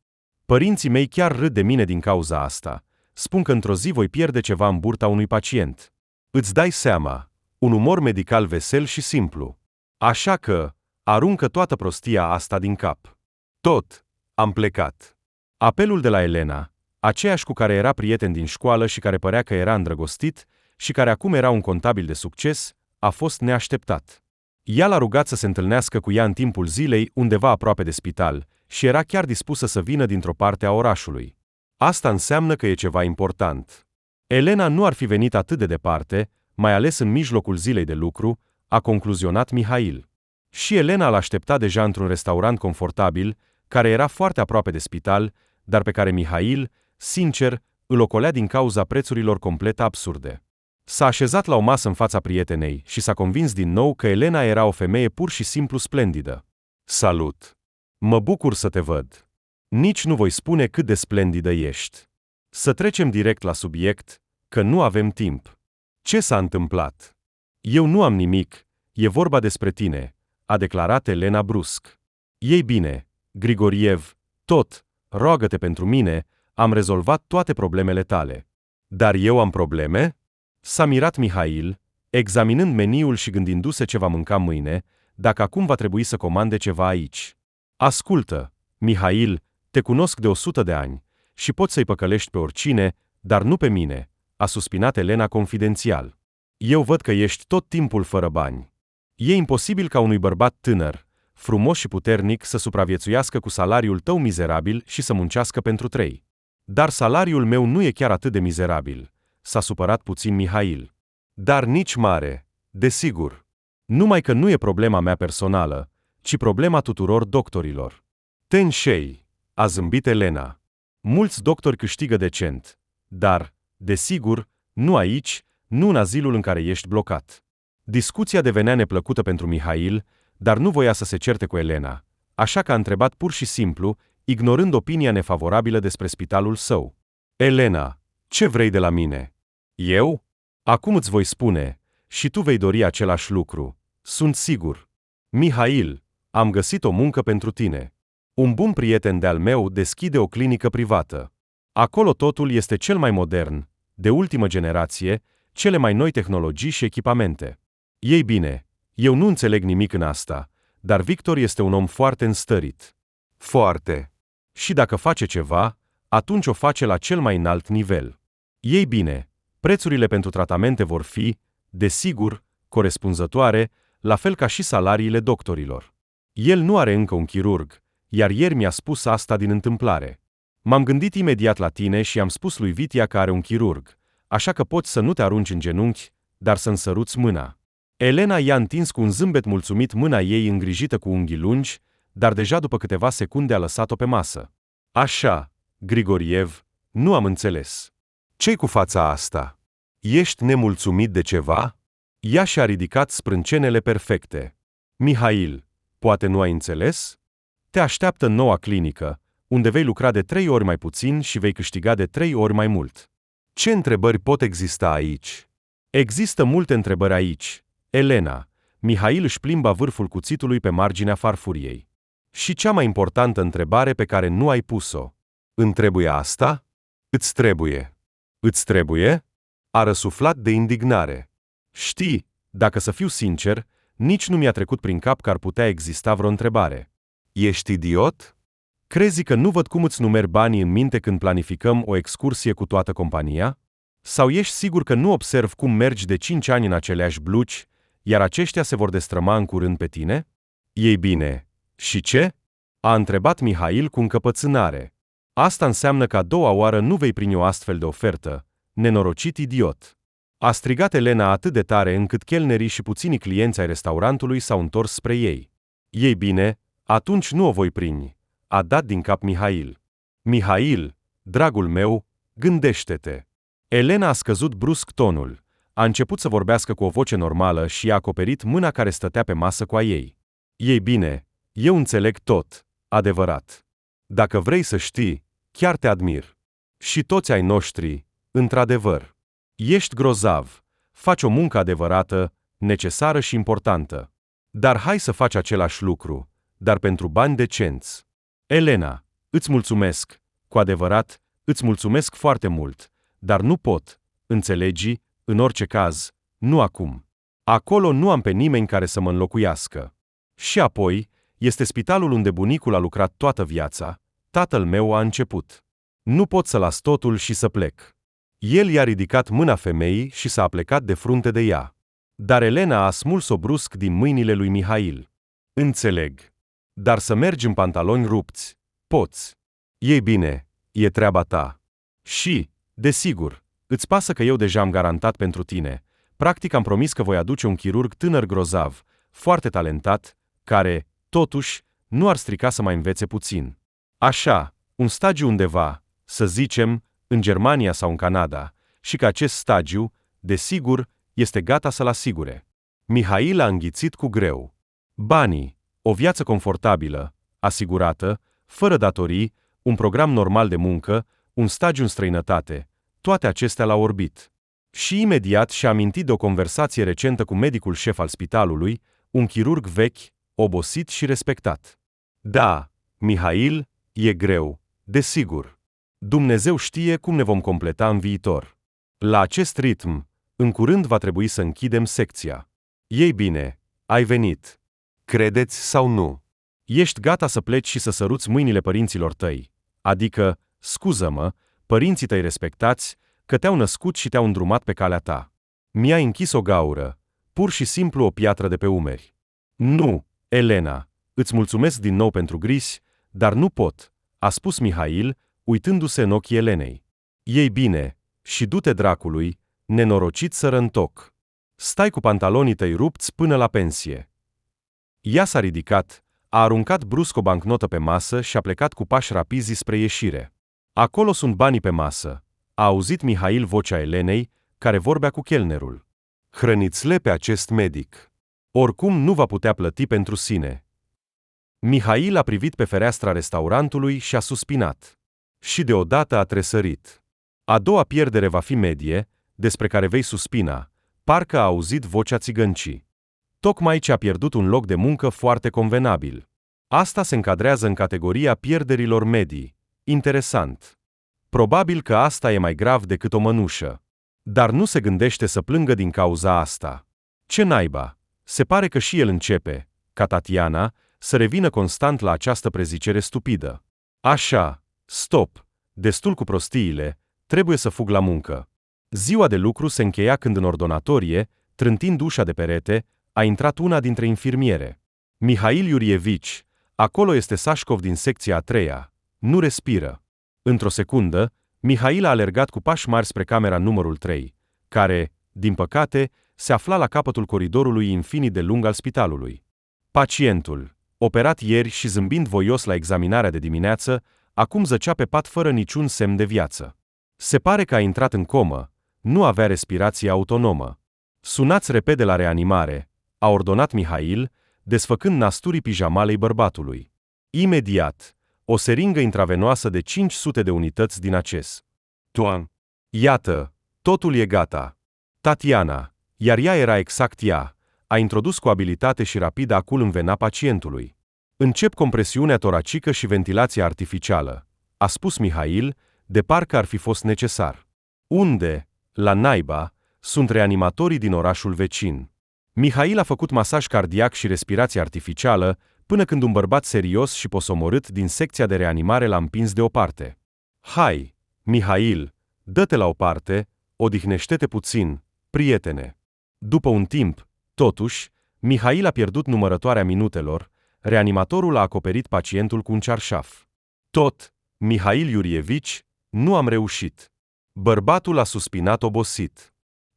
Părinții mei chiar râd de mine din cauza asta, spun că într-o zi voi pierde ceva în burta unui pacient. Îți dai seama, un umor medical vesel și simplu. Așa că, aruncă toată prostia asta din cap. Tot, am plecat. Apelul de la Elena, aceeași cu care era prieten din școală și care părea că era îndrăgostit și care acum era un contabil de succes, a fost neașteptat. Ea l-a rugat să se întâlnească cu ea în timpul zilei undeva aproape de spital și era chiar dispusă să vină dintr-o parte a orașului. Asta înseamnă că e ceva important. Elena nu ar fi venit atât de departe, mai ales în mijlocul zilei de lucru, a concluzionat Mihail. Și Elena l-aștepta deja într-un restaurant confortabil, care era foarte aproape de spital, dar pe care Mihail, sincer, îl ocolea din cauza prețurilor complet absurde. S-a așezat la o masă în fața prietenei și s-a convins din nou că Elena era o femeie pur și simplu splendidă. Salut! Mă bucur să te văd. Nici nu voi spune cât de splendidă ești. Să trecem direct la subiect, că nu avem timp. Ce s-a întâmplat? Eu nu am nimic, e vorba despre tine, a declarat Elena brusc. Ei bine, Grigoriev, roagă-te pentru mine, am rezolvat toate problemele tale. Dar eu am probleme? S-a mirat Mihail, examinând meniul și gândindu-se ce va mânca mâine, dacă acum va trebui să comande ceva aici. Ascultă, Mihail, te cunosc de 100 de ani și poți să-i păcălești pe oricine, dar nu pe mine, a suspinat Elena confidențial. Eu văd că ești tot timpul fără bani. E imposibil ca unui bărbat tânăr, frumos și puternic să supraviețuiască cu salariul tău mizerabil și să muncească pentru 3. Dar salariul meu nu e chiar atât de mizerabil, s-a supărat puțin Mihail. Dar nici mare, desigur. Numai că nu e problema mea personală, ci problema tuturor doctorilor. Tenshei, a zâmbit Elena. Mulți doctori câștigă decent, dar, desigur, nu aici, nu în azilul în care ești blocat. Discuția devenea neplăcută pentru Mihail, dar nu voia să se certe cu Elena, așa că a întrebat pur și simplu, ignorând opinia nefavorabilă despre spitalul său. Elena, ce vrei de la mine? Eu? Acum îți voi spune, și tu vei dori același lucru, sunt sigur. Mihail, am găsit o muncă pentru tine. Un bun prieten de-al meu deschide o clinică privată. Acolo totul este cel mai modern, de ultimă generație, cele mai noi tehnologii și echipamente. Ei bine, eu nu înțeleg nimic în asta, dar Victor este un om foarte înstărit. Foarte. Și dacă face ceva, atunci o face la cel mai înalt nivel. Ei bine, prețurile pentru tratamente vor fi, desigur, corespunzătoare, la fel ca și salariile doctorilor. El nu are încă un chirurg, iar ieri mi-a spus asta din întâmplare. M-am gândit imediat la tine și am spus lui Vitia că are un chirurg, așa că poți să nu te arunci în genunchi, dar să-mi săruți mâna. Elena i-a întins cu un zâmbet mulțumit mâna ei îngrijită cu unghii lungi, dar deja după câteva secunde a lăsat-o pe masă. Așa, Grigoriev, nu am înțeles. Ce-i cu fața asta? Ești nemulțumit de ceva? Ea și-a ridicat sprâncenele perfecte. Mihail, poate nu ai înțeles? Te așteaptă în noua clinică, unde vei lucra de 3 ori mai puțin și vei câștiga de 3 ori mai mult. Ce întrebări pot exista aici? Există multe întrebări aici, Elena. Mihail își plimba vârful cuțitului pe marginea farfuriei. Și cea mai importantă întrebare pe care nu ai pus-o. Îmi trebuie asta? Îți trebuie. Îți trebuie? A răsuflat de indignare. Știi, dacă să fiu sincer, nici nu mi-a trecut prin cap că ar putea exista vreo întrebare. Ești idiot? Crezi că nu văd cum îți numeri banii în minte când planificăm o excursie cu toată compania? Sau ești sigur că nu observ cum mergi de 5 ani în aceleași blugi, iar aceștia se vor destrăma în curând pe tine? Ei bine, și ce? A întrebat Mihail cu încăpățânare. Asta înseamnă că a doua oară nu vei primi o astfel de ofertă, nenorocit idiot. A strigat Elena atât de tare încât chelnerii și puținii clienți ai restaurantului s-au întors spre ei. Ei bine, atunci nu o voi primi, a dat din cap Mihail. Mihail, dragul meu, gândește-te. Elena a scăzut brusc tonul, a început să vorbească cu o voce normală și a acoperit mâna care stătea pe masă cu a ei. Ei bine, eu înțeleg tot, adevărat. Dacă vrei să știi, chiar te admir. Și toți ai noștri, într-adevăr. Ești grozav, faci o muncă adevărată, necesară și importantă. Dar hai să faci același lucru, dar pentru bani decenți. Elena, îți mulțumesc, cu adevărat, îți mulțumesc foarte mult, dar nu pot, înțelegi, în orice caz, nu acum. Acolo nu am pe nimeni care să mă înlocuiască. Și apoi, este spitalul unde bunicul a lucrat toată viața, tatăl meu a început. Nu pot să las totul și să plec. El i-a ridicat mâna femeii și s-a aplecat de frunte de ea. Dar Elena a smuls-o brusc din mâinile lui Mihail. Înțeleg. Dar să mergi în pantaloni rupți, poți. Ei bine, e treaba ta. Și, desigur, îți pasă că eu deja am garantat pentru tine. Practic am promis că voi aduce un chirurg tânăr grozav, foarte talentat, care, totuși, nu ar strica să mai învețe puțin. Așa, un stagiu undeva, să zicem, în Germania sau în Canada, și că acest stagiu, desigur, este gata să-l asigure. Mihail a înghițit cu greu. Banii, o viață confortabilă, asigurată, fără datorii, un program normal de muncă, un stagiu în străinătate, toate acestea l-au orbit. Și imediat și-a amintit de o conversație recentă cu medicul șef al spitalului, un chirurg vechi, obosit și respectat. Da, Mihail, e greu, desigur. Dumnezeu știe cum ne vom completa în viitor. La acest ritm, în curând va trebui să închidem secția. Ei bine, ai venit. Credeți sau nu? Ești gata să pleci și să săruți mâinile părinților tăi, adică, scuză-mă, părinții tăi respectați, că te-au născut și te-au îndrumat pe calea ta. Mi-ai închis o gaură, pur și simplu o piatră de pe umeri. Nu, Elena, îți mulțumesc din nou pentru grisi, dar nu pot, a spus Mihail, uitându-se în ochii Elenei. Ei bine, și du-te dracului, nenorocit sărăntoc. Stai cu pantalonii tăi rupți până la pensie. Ea s-a ridicat, a aruncat brusc o bancnotă pe masă și a plecat cu pași rapizi spre ieșire. Acolo sunt banii pe masă, a auzit Mihail vocea Elenei, care vorbea cu chelnerul. Hrăniți-le pe acest medic. Oricum nu va putea plăti pentru sine. Mihail a privit pe fereastra restaurantului și a suspinat. Și deodată a tresărit. A doua pierdere va fi medie, despre care vei suspina, parcă a auzit vocea țigăncii. Tocmai ce a pierdut un loc de muncă foarte convenabil. Asta se încadrează în categoria pierderilor medii. Interesant. Probabil că asta e mai grav decât o mănușă. Dar nu se gândește să plângă din cauza asta. Ce naiba? Se pare că și el începe, ca Tatiana, să revină constant la această prezicere stupidă. Așa, stop, destul cu prostiile, trebuie să fug la muncă. Ziua de lucru se încheia când în ordonatorie, trântind ușa de perete, a intrat una dintre infirmiere. Mihail Iurievici, acolo este Sașcov din secția a treia. Nu respiră. Într-o secundă, Mihail a alergat cu pași mari spre camera numărul 3, care, din păcate, se afla la capătul coridorului infinit de lung al spitalului. Pacientul, operat ieri și zâmbind voios la examinarea de dimineață, acum zăcea pe pat fără niciun semn de viață. Se pare că a intrat în comă, nu avea respirație autonomă. Sunați repede la reanimare, a ordonat Mihail, desfăcând nasturii pijamalei bărbatului. Imediat, o seringă intravenoasă de 500 de unități din acest. Toan. Iată, totul e gata. Tatiana, iar ea era exact ea, a introdus cu abilitate și rapid acul în vena pacientului. Încep compresiunea toracică și ventilația artificială, a spus Mihail, de parcă ar fi fost necesar. Unde, la naiba, sunt reanimatorii din orașul vecin? Mihail a făcut masaj cardiac și respirație artificială, până când un bărbat serios și posomorât din secția de reanimare l-a împins deoparte. Hai, Mihail, dă-te la o parte, odihnește-te puțin, prietene. După un timp, totuși, Mihail a pierdut numărătoarea minutelor, reanimatorul a acoperit pacientul cu un cearșaf. Tot, Mihail Iurievici, nu am reușit. Bărbatul a suspinat obosit.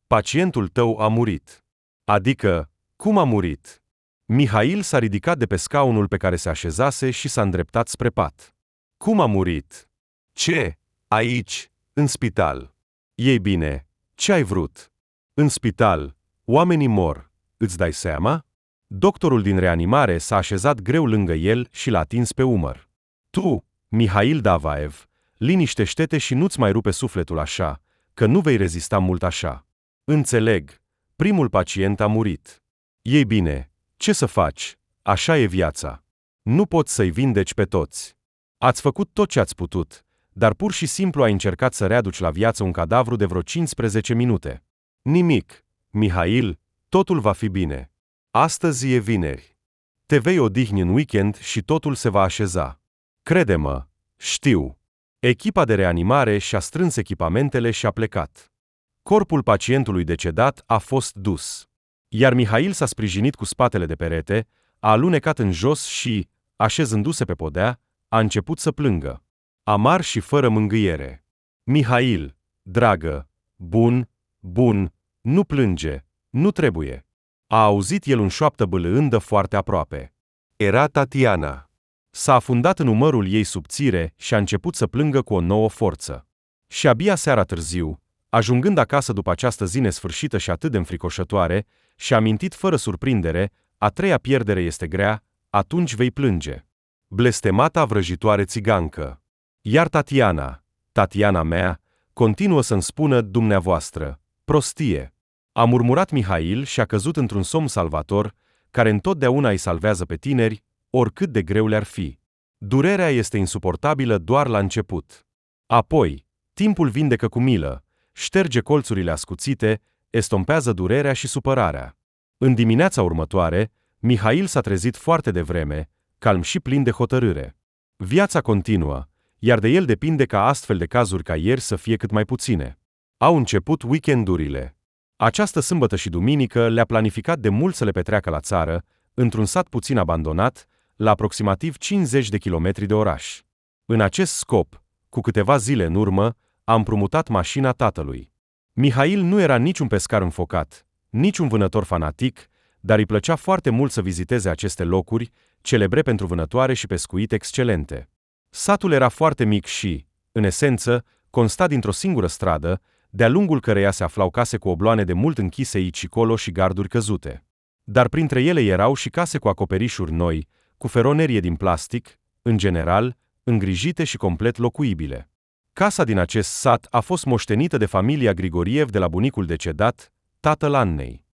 Pacientul tău a murit. Adică, cum a murit? Mihail s-a ridicat de pe scaunul pe care se așezase și s-a îndreptat spre pat. Cum a murit? Ce? Aici, în spital. Ei bine, ce ai vrut? În spital, oamenii mor, îți dai seama? Doctorul din reanimare s-a așezat greu lângă el și l-a atins pe umăr. Tu, Mihail Davaev, liniștește-te și nu-ți mai rupe sufletul așa, că nu vei rezista mult așa. Înțeleg, primul pacient a murit. Ei bine, ce să faci? Așa e viața. Nu poți să-i vindeci pe toți. Ați făcut tot ce ați putut, dar pur și simplu ai încercat să readuci la viață un cadavru de vreo 15 minute. Nimic, Mihail, totul va fi bine. Astăzi e vineri. Te vei odihni în weekend și totul se va așeza. Crede-mă, știu. Echipa de reanimare și-a strâns echipamentele și a plecat. Corpul pacientului decedat a fost dus. Iar Mihail s-a sprijinit cu spatele de perete, a alunecat în jos și, așezându-se pe podea, a început să plângă. Amar și fără mângâiere. Mihail, dragă, bun, nu plânge, nu trebuie. A auzit el un șoaptă bâlâândă foarte aproape. Era Tatiana. S-a afundat în umărul ei subțire și a început să plângă cu o nouă forță. Și abia seara târziu, ajungând acasă după această zi nesfârșită și atât de înfricoșătoare, și-a amintit fără surprindere, a treia pierdere este grea, atunci vei plânge. Blestemata vrăjitoare țigancă. Iar Tatiana mea, continuă să-mi spună dumneavoastră, prostie. A murmurat Mihail și a căzut într-un somn salvator, care întotdeauna îi salvează pe tineri, oricât de greu le-ar fi. Durerea este insuportabilă doar la început. Apoi, timpul vindecă cu milă, șterge colțurile ascuțite, estompează durerea și supărarea. În dimineața următoare, Mihail s-a trezit foarte devreme, calm și plin de hotărâre. Viața continuă, iar de el depinde ca astfel de cazuri ca ieri să fie cât mai puține. Au început weekendurile. Această sâmbătă și duminică le-a planificat de mult să le petreacă la țară, într-un sat puțin abandonat, la aproximativ 50 de kilometri de oraș. În acest scop, cu câteva zile în urmă, a împrumutat mașina tatălui. Mihail nu era niciun pescar înfocat, niciun vânător fanatic, dar îi plăcea foarte mult să viziteze aceste locuri, celebre pentru vânătoare și pescuit excelente. Satul era foarte mic și, în esență, consta dintr-o singură stradă, de-a lungul căreia se aflau case cu obloane de mult închise aici colo și garduri căzute. Dar printre ele erau și case cu acoperișuri noi, cu feronerie din plastic, în general, îngrijite și complet locuibile. Casa din acest sat a fost moștenită de familia Grigoriev de la bunicul decedat, tatăl Annei.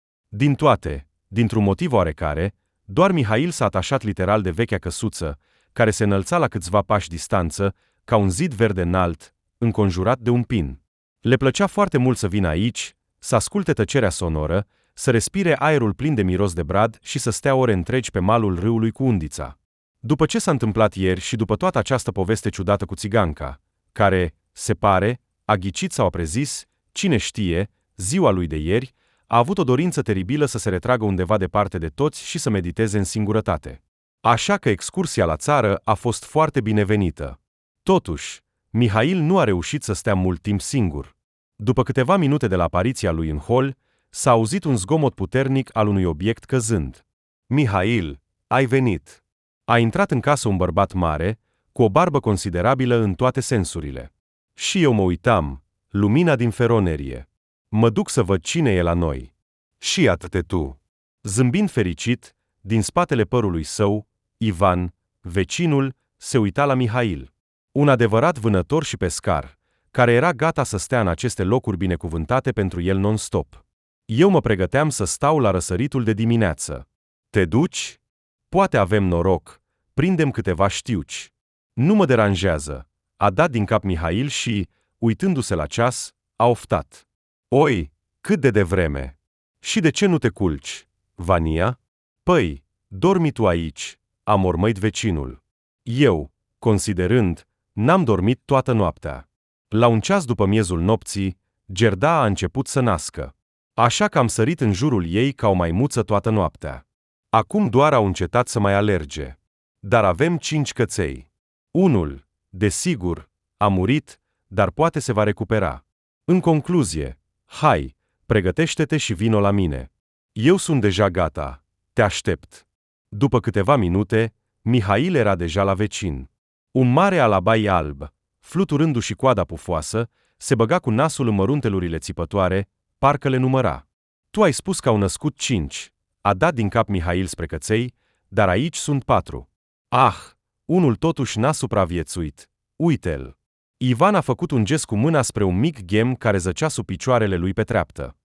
Dintr-un motiv oarecare, doar Mihail s-a atașat literal de vechea căsuță, care se înălța la câțiva pași distanță, ca un zid verde înalt, înconjurat de un pin. Le plăcea foarte mult să vină aici, să asculte tăcerea sonoră, să respire aerul plin de miros de brad și să stea ore întregi pe malul râului cu undița. După ce s-a întâmplat ieri și după toată această poveste ciudată cu țiganca, care, se pare, a ghicit sau a prezis, cine știe, ziua lui de ieri, a avut o dorință teribilă să se retragă undeva departe de toți și să mediteze în singurătate. Așa că excursia la țară a fost foarte binevenită. Totuși, Mihail nu a reușit să stea mult timp singur. După câteva minute de la apariția lui în hol, s-a auzit un zgomot puternic al unui obiect căzând. Mihail, ai venit! A intrat în casă un bărbat mare, cu o barbă considerabilă în toate sensurile. Și eu mă uitam, lumina din feronerie. Mă duc să văd cine e la noi. Și atât tu. Zâmbind fericit, din spatele părului său, Ivan, vecinul, se uita la Mihail. Un adevărat vânător și pescar, care era gata să stea în aceste locuri binecuvântate pentru el non-stop. Eu mă pregăteam să stau la răsăritul de dimineață. Te duci? Poate avem noroc, prindem câteva știuci. Nu mă deranjează, a dat din cap Mihail și, uitându-se la ceas, a oftat. Oi, cât de devreme! Și de ce nu te culci, Vania? Păi, dormi tu aici, a mormăit vecinul. Eu, considerând, n-am dormit toată noaptea. La un ceas după miezul nopții, Gerda a început să nască. Așa că am sărit în jurul ei ca o maimuță toată noaptea. Acum doar au încetat să mai alerge. Dar avem 5 căței. Unul, desigur, a murit, dar poate se va recupera. În concluzie, hai, pregătește-te și vino la mine. Eu sunt deja gata, te aștept. După câteva minute, Mihail era deja la vecin. Un mare alabai alb, fluturându-și coada pufoasă, se băga cu nasul în măruntelurile țipătoare, parcă le număra. Tu ai spus că au născut 5, a dat din cap Mihail spre căței, dar aici sunt 4. Ah, unul totuși n-a supraviețuit, uite-l. Ivan a făcut un gest cu mâna spre un mic ghem care zăcea sub picioarele lui pe treaptă.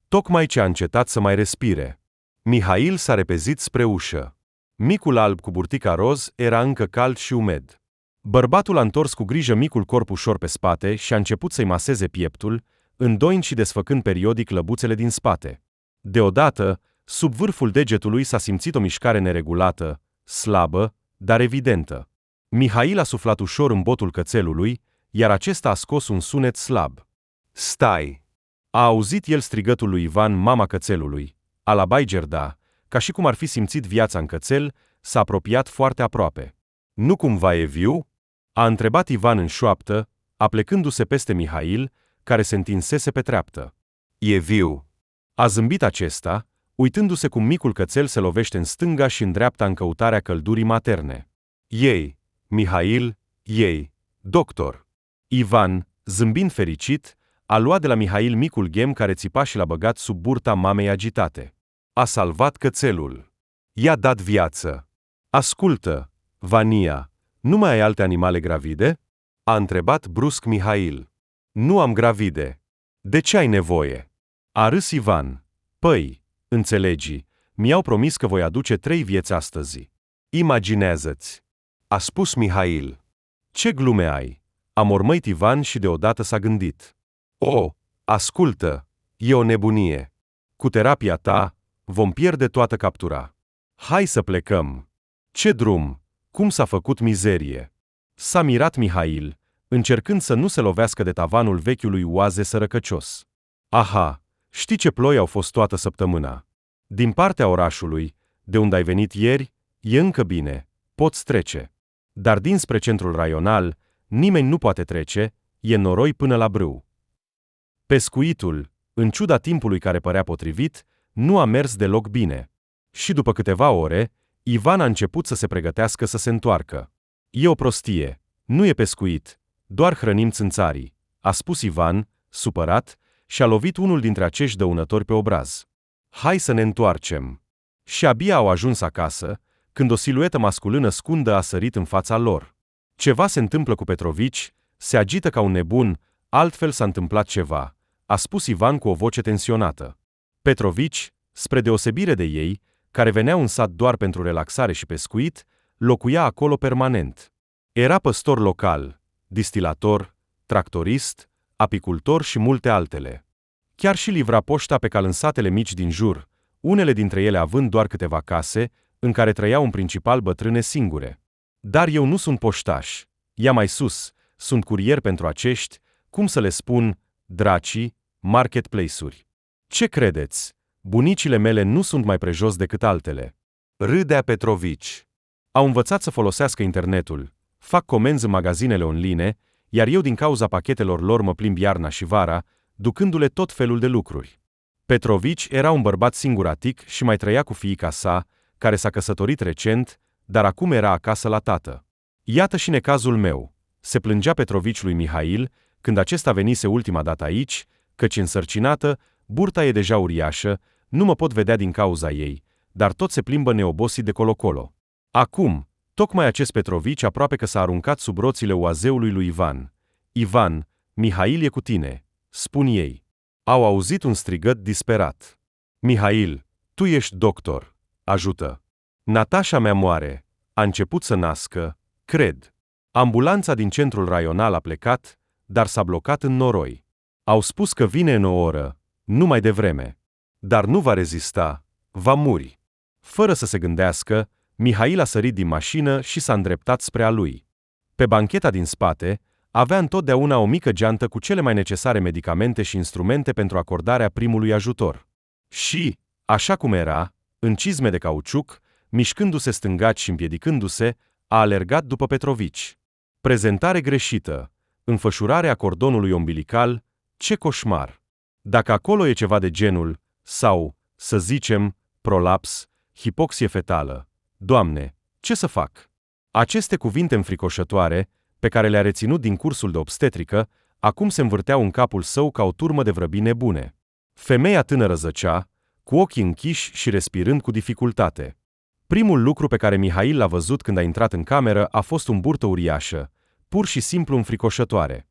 Tocmai ce a încetat să mai respire. Mihail s-a repezit spre ușă. Micul alb cu burtica roz era încă cald și umed. Bărbatul a întors cu grijă micul corp ușor pe spate și a început să-i maseze pieptul, îndoind și desfăcând periodic lăbuțele din spate. Deodată, sub vârful degetului s-a simțit o mișcare neregulată, slabă, dar evidentă. Mihail a suflat ușor în botul cățelului, iar acesta a scos un sunet slab. Stai! A auzit el strigătul lui Ivan, mama cățelului. Alabai Gerda, ca și cum ar fi simțit viața în cățel, s-a apropiat foarte aproape. Nu cumva e viu? A întrebat Ivan în șoaptă, aplecându-se peste Mihail, care se întinsese pe treaptă. E viu. A zâmbit acesta, uitându-se cum micul cățel se lovește în stânga și în dreapta în căutarea căldurii materne. Ei, Mihail, ei, doctor. Ivan, Zâmbind fericit, a luat de la Mihail micul ghem care țipa și l-a băgat sub burta mamei agitate. A salvat cățelul. I-a dat viață. Ascultă, Vania, nu mai ai alte animale gravide? A întrebat brusc Mihail. Nu am gravide. De ce ai nevoie? A râs Ivan. Păi, înțelegi, mi-au promis că voi aduce 3 vieți astăzi. Imaginează-ți. A spus Mihail. Ce glume ai? A mormăit Ivan și deodată s-a gândit. O, ascultă, e o nebunie. Cu terapia ta, vom pierde toată captura. Hai să plecăm. Ce drum? Cum s-a făcut mizerie? S-a mirat Mihail, încercând să nu se lovească de tavanul vechiului oaze sărăcăcios. Aha, știi ce ploi au fost toată săptămâna. Din partea orașului, de unde ai venit ieri, e încă bine, poți trece. Dar dinspre centrul raional, nimeni nu poate trece, e noroi până la brâu. Pescuitul, în ciuda timpului care părea potrivit, nu a mers deloc bine. Și după câteva ore, Ivan a început să se pregătească să se întoarcă. E o prostie, nu e pescuit, doar hrănim țânțarii, a spus Ivan, supărat, și a lovit unul dintre acești dăunători pe obraz. Hai să ne întoarcem. Și abia au ajuns acasă, când o siluetă masculină scundă a sărit în fața lor. Ceva se întâmplă cu Petrovici, se agită ca un nebun, altfel s-a întâmplat ceva, a spus Ivan cu o voce tensionată. Petrovici, spre deosebire de ei, care veneau în sat doar pentru relaxare și pescuit, locuia acolo permanent. Era păstor local, distilator, tractorist, apicultor și multe altele. Chiar și livra poșta pe cal în satele mici din jur, unele dintre ele având doar câteva case, în care trăiau în principal bătrâne singure. Dar eu nu sunt poștaș, ia mai sus, sunt curier pentru acești, cum să le spun, dracii, marketplace-uri. Ce credeți? Bunicile mele nu sunt mai prejos decât altele. Râdea Petrovici. Au învățat să folosească internetul, fac comenzi în magazinele online, iar eu din cauza pachetelor lor mă plimb iarna și vara, ducându-le tot felul de lucruri. Petrovici era un bărbat singuratic și mai trăia cu fiica sa, care s-a căsătorit recent, dar acum era acasă la tată. Iată și necazul meu, se plângea Petrovici lui Mihail, când acesta venise ultima dată aici, căci însărcinată, burta e deja uriașă, nu mă pot vedea din cauza ei, dar tot se plimbă neobosit de colo-colo. Acum, tocmai acest Petrovici aproape că s-a aruncat sub roțile oazeului lui Ivan. Ivan, Mihail e cu tine, spun ei. Au auzit un strigăt disperat. Mihail, tu ești doctor, ajută. Natașa mea moare, a început să nască, cred. Ambulanța din centrul raional a plecat, dar s-a blocat în noroi. Au spus că vine în o oră, nu mai devreme. Dar nu va rezista, va muri. Fără să se gândească, Mihail a sărit din mașină și s-a îndreptat spre a lui. Pe bancheta din spate, avea întotdeauna o mică geantă cu cele mai necesare medicamente și instrumente pentru acordarea primului ajutor. Și, așa cum era, în cizme de cauciuc, mișcându-se stângaci și împiedicându-se, a alergat după Petrovici. Prezentare greșită, înfășurarea cordonului umbilical, ce coșmar! Dacă acolo e ceva de genul, sau, să zicem, prolaps, hipoxie fetală, Doamne, ce să fac? Aceste cuvinte înfricoșătoare, pe care le-a reținut din cursul de obstetrică, acum se învârteau în capul său ca o turmă de vrăbi nebune. Femeia tânără zăcea, cu ochii închiși și respirând cu dificultate. Primul lucru pe care Mihail l-a văzut când a intrat în cameră a fost un burtă uriașă, pur și simplu înfricoșătoare.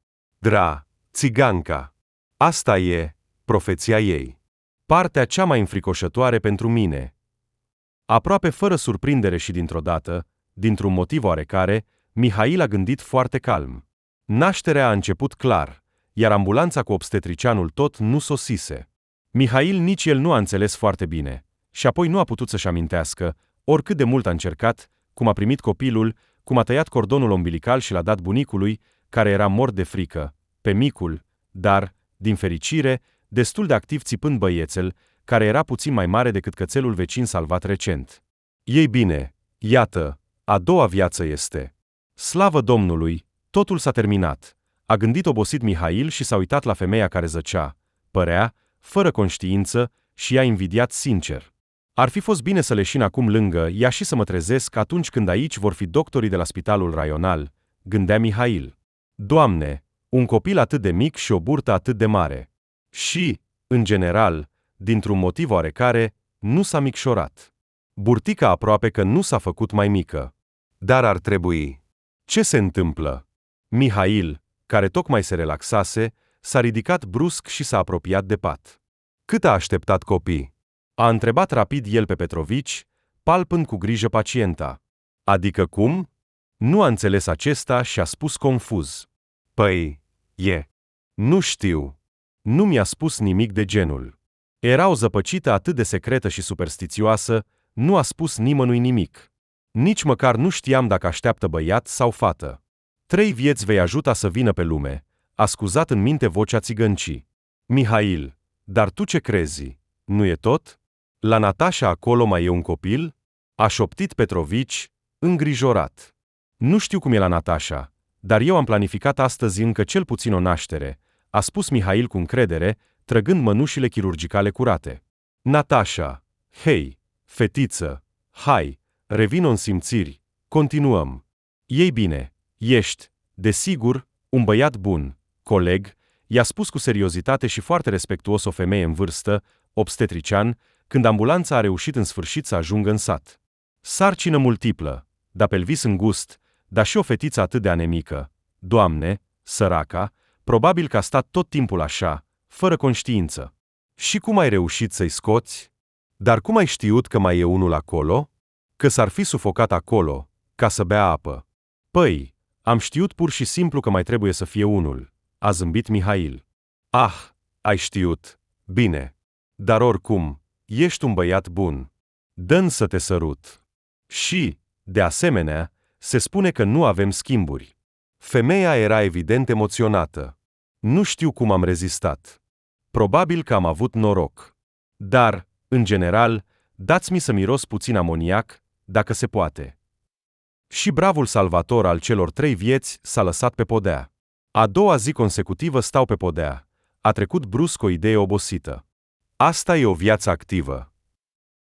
Țiganca. Asta e, profeția ei. Partea cea mai înfricoșătoare pentru mine. Aproape fără surprindere și dintr-o dată, dintr-un motiv oarecare, Mihail a gândit foarte calm. Nașterea a început clar, iar ambulanța cu obstetricianul tot nu sosise. Mihail nici el nu a înțeles foarte bine, și apoi nu a putut să-și amintească, oricât de mult a încercat, cum a primit copilul, cum a tăiat cordonul umbilical și l-a dat bunicului, care era mort de frică, pe micul, dar, din fericire, destul de activ țipând băiețel, care era puțin mai mare decât cățelul vecin salvat recent. Ei bine, iată, a doua viață este. Slavă Domnului, totul s-a terminat. A gândit obosit Mihail și s-a uitat la femeia care zăcea. Părea, fără conștiință, și i-a invidiat sincer. Ar fi fost bine să leșin acum lângă ea și să mă trezesc atunci când aici vor fi doctorii de la spitalul raional, gândea Mihail. Doamne, Un copil atât de mic și o burtă atât de mare. Și, în general, dintr-un motiv oarecare, nu s-a micșorat. Burtica aproape că nu s-a făcut mai mică. Dar ar trebui. Ce se întâmplă? Mihail, care tocmai se relaxase, s-a ridicat brusc și s-a apropiat de pat. Cât a așteptat copii? A întrebat rapid el pe Petrovici, palpând cu grijă pacienta. Adică cum? Nu a înțeles acesta și a spus confuz. Păi, Nu știu. Nu mi-a spus nimic de genul. Era o zăpăcită atât de secretă și superstițioasă, nu a spus nimănui nimic. Nici măcar nu știam dacă așteaptă băiat sau fată. 3 vieți vei ajuta să vină pe lume, a scuzat în minte vocea țigăncii. Mihail, dar tu ce crezi? Nu e tot? La Natasha acolo mai e un copil? A șoptit Petrovici, îngrijorat. Nu știu cum e la Natasha, dar eu am planificat astăzi încă cel puțin o naștere, a spus Mihail cu încredere, trăgând mănușile chirurgicale curate. Natasha, hei, fetiță, hai, revin-o în simțiri, continuăm. Ei bine, ești, desigur, un băiat bun, coleg, i-a spus cu seriozitate și foarte respectuos o femeie în vârstă, obstetrician, când ambulanța a reușit în sfârșit să ajungă în sat. Sarcină multiplă, dar pelvis îngust, dar și o fetiță atât de anemică. Doamne, săraca, probabil că a stat tot timpul așa, fără conștiință. Și cum ai reușit să-i scoți? Dar cum ai știut că mai e unul acolo? Că s-ar fi sufocat acolo, ca să bea apă. Păi, am știut pur și simplu că mai trebuie să fie unul, a zâmbit Mihail. Ah, ai știut. Bine. Dar oricum, ești un băiat bun. Dă-mi să te sărut. Și, de asemenea, se spune că nu avem schimburi. Femeia era evident emoționată. Nu știu cum am rezistat. Probabil că am avut noroc. Dar, în general, dați-mi să miros puțin amoniac, dacă se poate. Și bravul salvator al celor 3 vieți s-a lăsat pe podea. A doua zi consecutivă stau pe podea. A trecut brusc o idee obosită. Asta e o viață activă.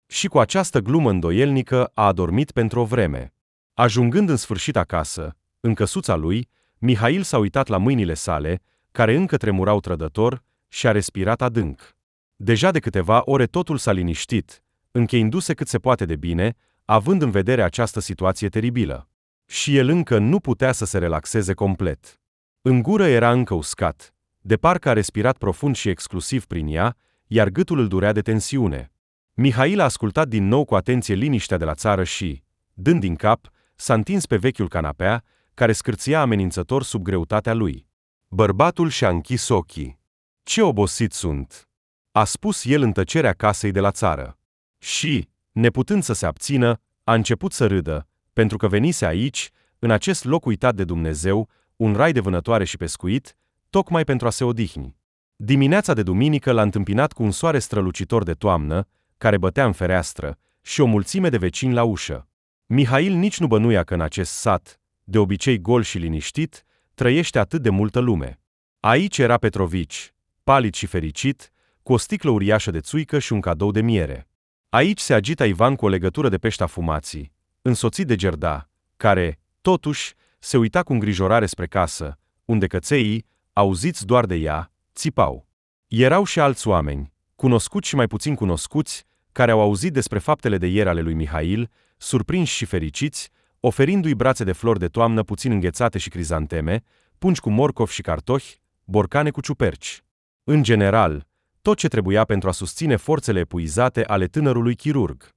Și cu această glumă îndoielnică a adormit pentru o vreme. Ajungând în sfârșit acasă, în căsuța lui, Mihail s-a uitat la mâinile sale, care încă tremurau trădător, și a respirat adânc. Deja de câteva ore totul s-a liniștit, încheindu-se cât se poate de bine, având în vedere această situație teribilă. Și el încă nu putea să se relaxeze complet. În gură era încă uscat, de parcă a respirat profund și exclusiv prin ea, iar gâtul îl durea de tensiune. Mihail a ascultat din nou cu atenție liniștea de la țară și, dând din cap, s-a întins pe vechiul canapea, care scârția amenințător sub greutatea lui. Bărbatul și-a închis ochii. Ce obosit sunt, a spus el în tăcerea casei de la țară. Și, neputând să se abțină, a început să râdă, pentru că venise aici, în acest loc uitat de Dumnezeu, un rai de vânătoare și pescuit, tocmai pentru a se odihni. Dimineața de duminică l-a întâmpinat cu un soare strălucitor de toamnă, care bătea în fereastră, și o mulțime de vecini la ușă. Mihail nici nu bănuia că în acest sat, de obicei gol și liniștit, trăiește atât de multă lume. Aici era Petrovici, palid și fericit, cu o sticlă uriașă de țuică și un cadou de miere. Aici se agita Ivan cu o legătură de pești afumații, însoțit de Gerda, care, totuși, se uita cu îngrijorare spre casă, unde cățeii, auziți doar de ea, țipau. Erau și alți oameni, cunoscuți și mai puțin cunoscuți, care au auzit despre faptele de ieri ale lui Mihail, surprinși și fericiți, oferindu-i brațe de flori de toamnă puțin înghețate și crizanteme, pungi cu morcovi și cartofi, borcane cu ciuperci. În general, tot ce trebuia pentru a susține forțele epuizate ale tânărului chirurg.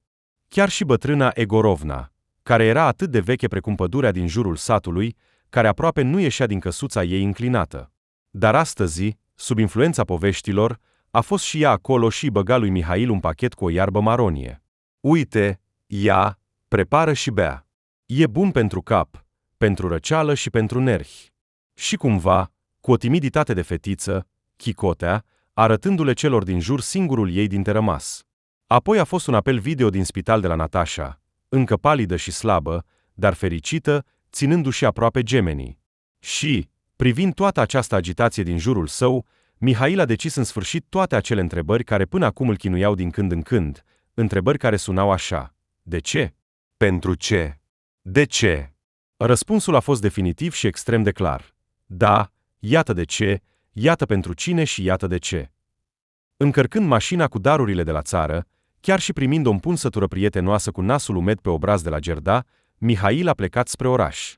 Chiar și bătrâna Egorovna, care era atât de veche precum pădurea din jurul satului, care aproape nu ieșea din căsuța ei înclinată. Dar astăzi, sub influența poveștilor, a fost și ea acolo și băga lui Mihail un pachet cu o iarbă maronie. Uite, ia, prepară și bea. E bun pentru cap, pentru răceală și pentru nervi. Și cumva, cu o timiditate de fetiță, chicotea, arătându-le celor din jur singurul ei dintre rămas. Apoi a fost un apel video din spital de la Natasha, încă palidă și slabă, dar fericită, ținându-și aproape gemenii. Și, privind toată această agitație din jurul său, Mihail a decis în sfârșit toate acele întrebări care până acum îl chinuiau din când în când, întrebări care sunau așa: de ce? Pentru ce? De ce? Răspunsul a fost definitiv și extrem de clar. Da, Iată de ce, iată pentru cine și iată de ce. Încărcând mașina cu darurile de la țară, chiar și primind o împunsătură prietenoasă cu nasul umed pe obraz de la Gerda, Mihail a plecat spre oraș.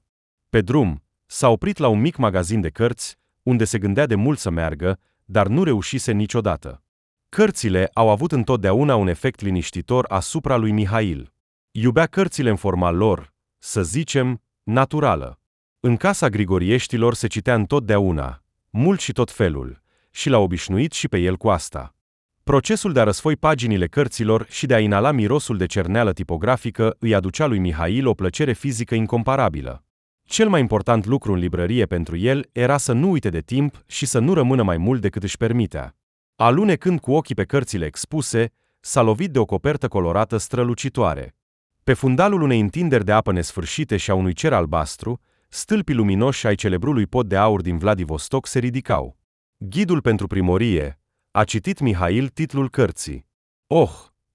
Pe drum, s-a oprit la un mic magazin de cărți, unde se gândea de mult să meargă, dar nu reușise niciodată. Cărțile au avut întotdeauna un efect liniștitor asupra lui Mihail. Iubea cărțile în forma lor, să zicem, naturală. În casa Grigorieștilor se citea întotdeauna, mult și tot felul, și l-a obișnuit și pe el cu asta. Procesul de a răsfoi paginile cărților și de a inala mirosul de cerneală tipografică îi aducea lui Mihail o plăcere fizică incomparabilă. Cel mai important lucru în librărie pentru el era să nu uite de timp și să nu rămână mai mult decât își permitea. Alunecând cu ochii pe cărțile expuse, s-a lovit de o copertă colorată strălucitoare. Pe fundalul unei întinderi de apă nesfârșite și a unui cer albastru, stâlpii luminoși ai celebrului pod de aur din Vladivostok se ridicau. Ghidul pentru primorie. A citit Mihail titlul cărții. Oh,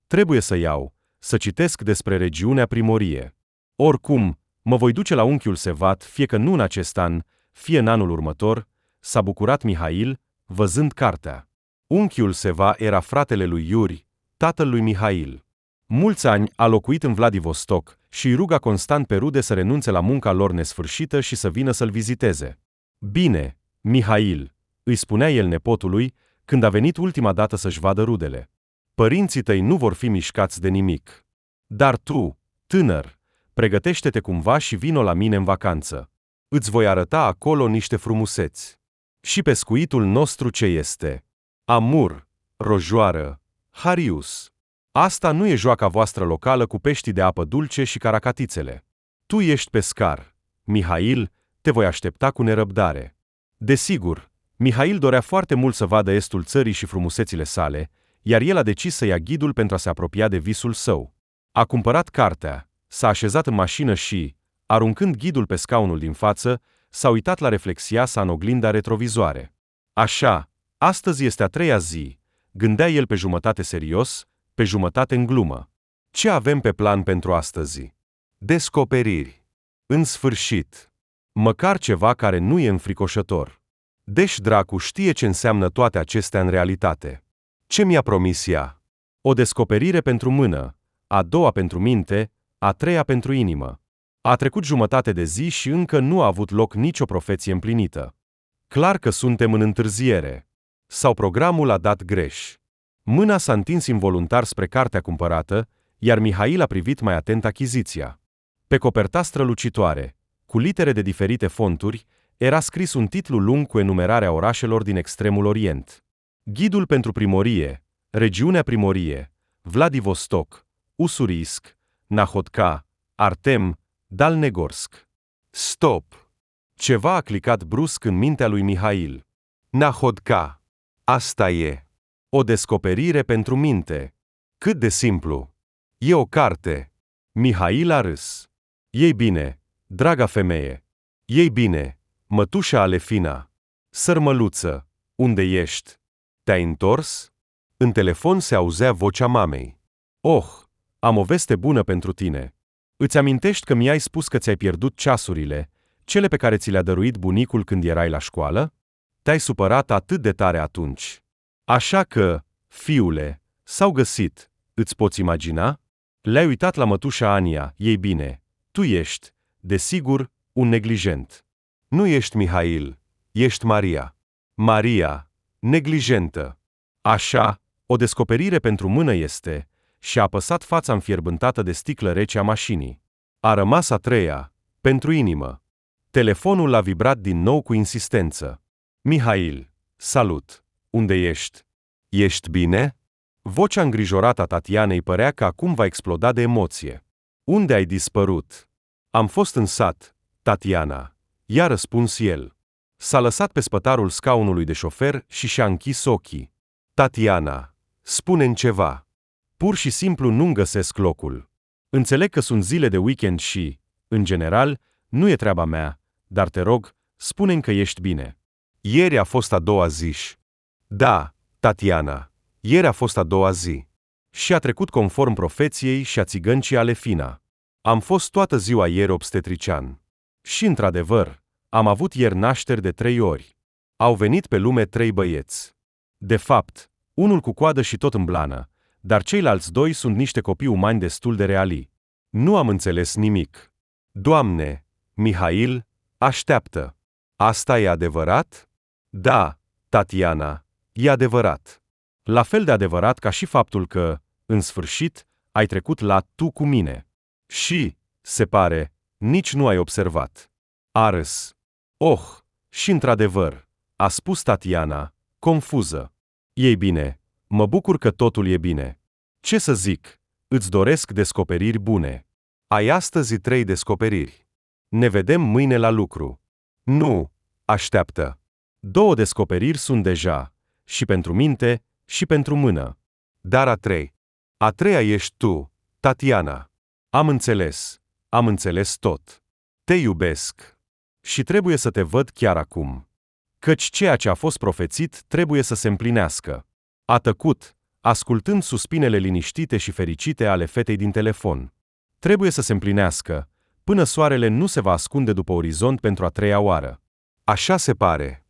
trebuie să iau, să citesc despre regiunea Primorie. Oricum, mă voi duce la unchiul Sevat, fie că nu în acest an, fie în anul următor, s-a bucurat Mihail, văzând cartea. Unchiul Seva era fratele lui Iuri, tatăl lui Mihail. Mulți ani a locuit în Vladivostok și îi ruga constant pe rude să renunțe la munca lor nesfârșită și să vină să-l viziteze. Bine, Mihail, îi spunea el nepotului, când a venit ultima dată să-și vadă rudele. Părinții tăi nu vor fi mișcați de nimic. Dar tu, tânăr, pregătește-te cumva și vino la mine în vacanță. Îți voi arăta acolo niște frumuseți. Și pescuitul nostru ce este? Amur, rojoară, harius. Asta nu e joaca voastră locală cu peștii de apă dulce și caracatițele. Tu ești pescar. Mihail, te voi aștepta cu nerăbdare. Desigur, Mihail dorea foarte mult să vadă estul țării și frumusețile sale, iar el a decis să ia ghidul pentru a se apropia de visul său. A cumpărat cartea, s-a așezat în mașină și, aruncând ghidul pe scaunul din față, s-a uitat la reflexia sa în oglinda retrovizoare. Așa, astăzi este a treia zi, gândea el pe jumătate serios, pe jumătate în glumă. Ce avem pe plan pentru astăzi? Descoperiri. În sfârșit. Măcar ceva care nu e înfricoșător. Deci dracu știe ce înseamnă toate acestea în realitate. Ce mi-a promis ea? O descoperire pentru mână, a doua pentru minte, a treia pentru inimă. A trecut jumătate de zi și încă nu a avut loc nicio profeție împlinită. Clar că suntem în întârziere. Sau programul a dat greș. Mâna s-a întins involuntar spre cartea cumpărată, iar Mihail a privit mai atent achiziția. Pe coperta strălucitoare, cu litere de diferite fonturi, era scris un titlu lung cu enumerarea orașelor din extremul orient. Ghidul pentru primorie, regiunea Primorie, Vladivostok, Ussurisk, Nahodka, Artem, Dalnegorsk. Stop! Ceva a clicat brusc în mintea lui Mihail. Nahodka. Asta e. O descoperire pentru minte. Cât de simplu. E o carte. Mihail a râs. Ei bine, draga femeie. Ei bine, mătușa Alefina. Sărmăluță, unde ești? Te-ai întors? În telefon se auzea vocea mamei. Oh, am o veste bună pentru tine. Îți amintești că mi-ai spus că ți-ai pierdut ceasurile, cele pe care ți le-a dăruit bunicul când erai la școală? Te-ai supărat atât de tare atunci. Așa că, fiule, s-au găsit, îți poți imagina? Le-ai uitat la mătușa Ania, ei bine, tu ești, desigur, un neglijent. Nu ești Mihail, ești Maria. Maria, neglijentă. Așa, o descoperire pentru mână este, și-a apăsat fața înfierbântată de sticlă rece a mașinii. A rămas a treia, pentru inimă. Telefonul a vibrat din nou cu insistență. Mihail, salut, unde ești? Ești bine? Vocea îngrijorată a Tatianei părea că acum va exploda de emoție. Unde ai dispărut? Am fost în sat, Tatiana, i-a răspuns el. S-a lăsat pe spătarul scaunului de șofer și și-a închis ochii. Tatiana, spune-mi ceva. Pur și simplu nu-mi găsesc locul. Înțeleg că sunt zile de weekend și, în general, nu e treaba mea, dar te rog, spune-mi că ești bine. Ieri a fost a doua zi. Da, Tatiana, ieri a fost a doua zi. Și a trecut conform profeției și a țigăncii Alefina. Am fost toată ziua ieri obstetrician. Și într-adevăr, am avut ieri nașteri de 3 ori. Au venit pe lume 3 băieți. De fapt, unul cu coadă și tot în blană, dar ceilalți 2 sunt niște copii umani destul de reali. Nu am înțeles nimic. Doamne, Mihail, așteaptă. Asta e adevărat? Da, Tatiana, e adevărat. La fel de adevărat ca și faptul că, în sfârșit, ai trecut la tu cu mine. Și, se pare, nici nu ai observat. A râs. Oh, și într-adevăr, a spus Tatiana, confuză. Ei bine, mă bucur că totul e bine. Ce să zic, îți doresc descoperiri bune. Ai astăzi 3 descoperiri. Ne vedem mâine la lucru. Nu, așteaptă. 2 descoperiri sunt deja, și pentru minte, și pentru mână. Dar a treia ești tu, Tatiana. Am înțeles tot. Te iubesc. Și trebuie să te văd chiar acum. Căci ceea ce a fost profețit trebuie să se împlinească. A tăcut, ascultând suspinele liniștite și fericite ale fetei din telefon. Trebuie să se împlinească, până soarele nu se va ascunde după orizont pentru a 3-a oară. Așa se pare.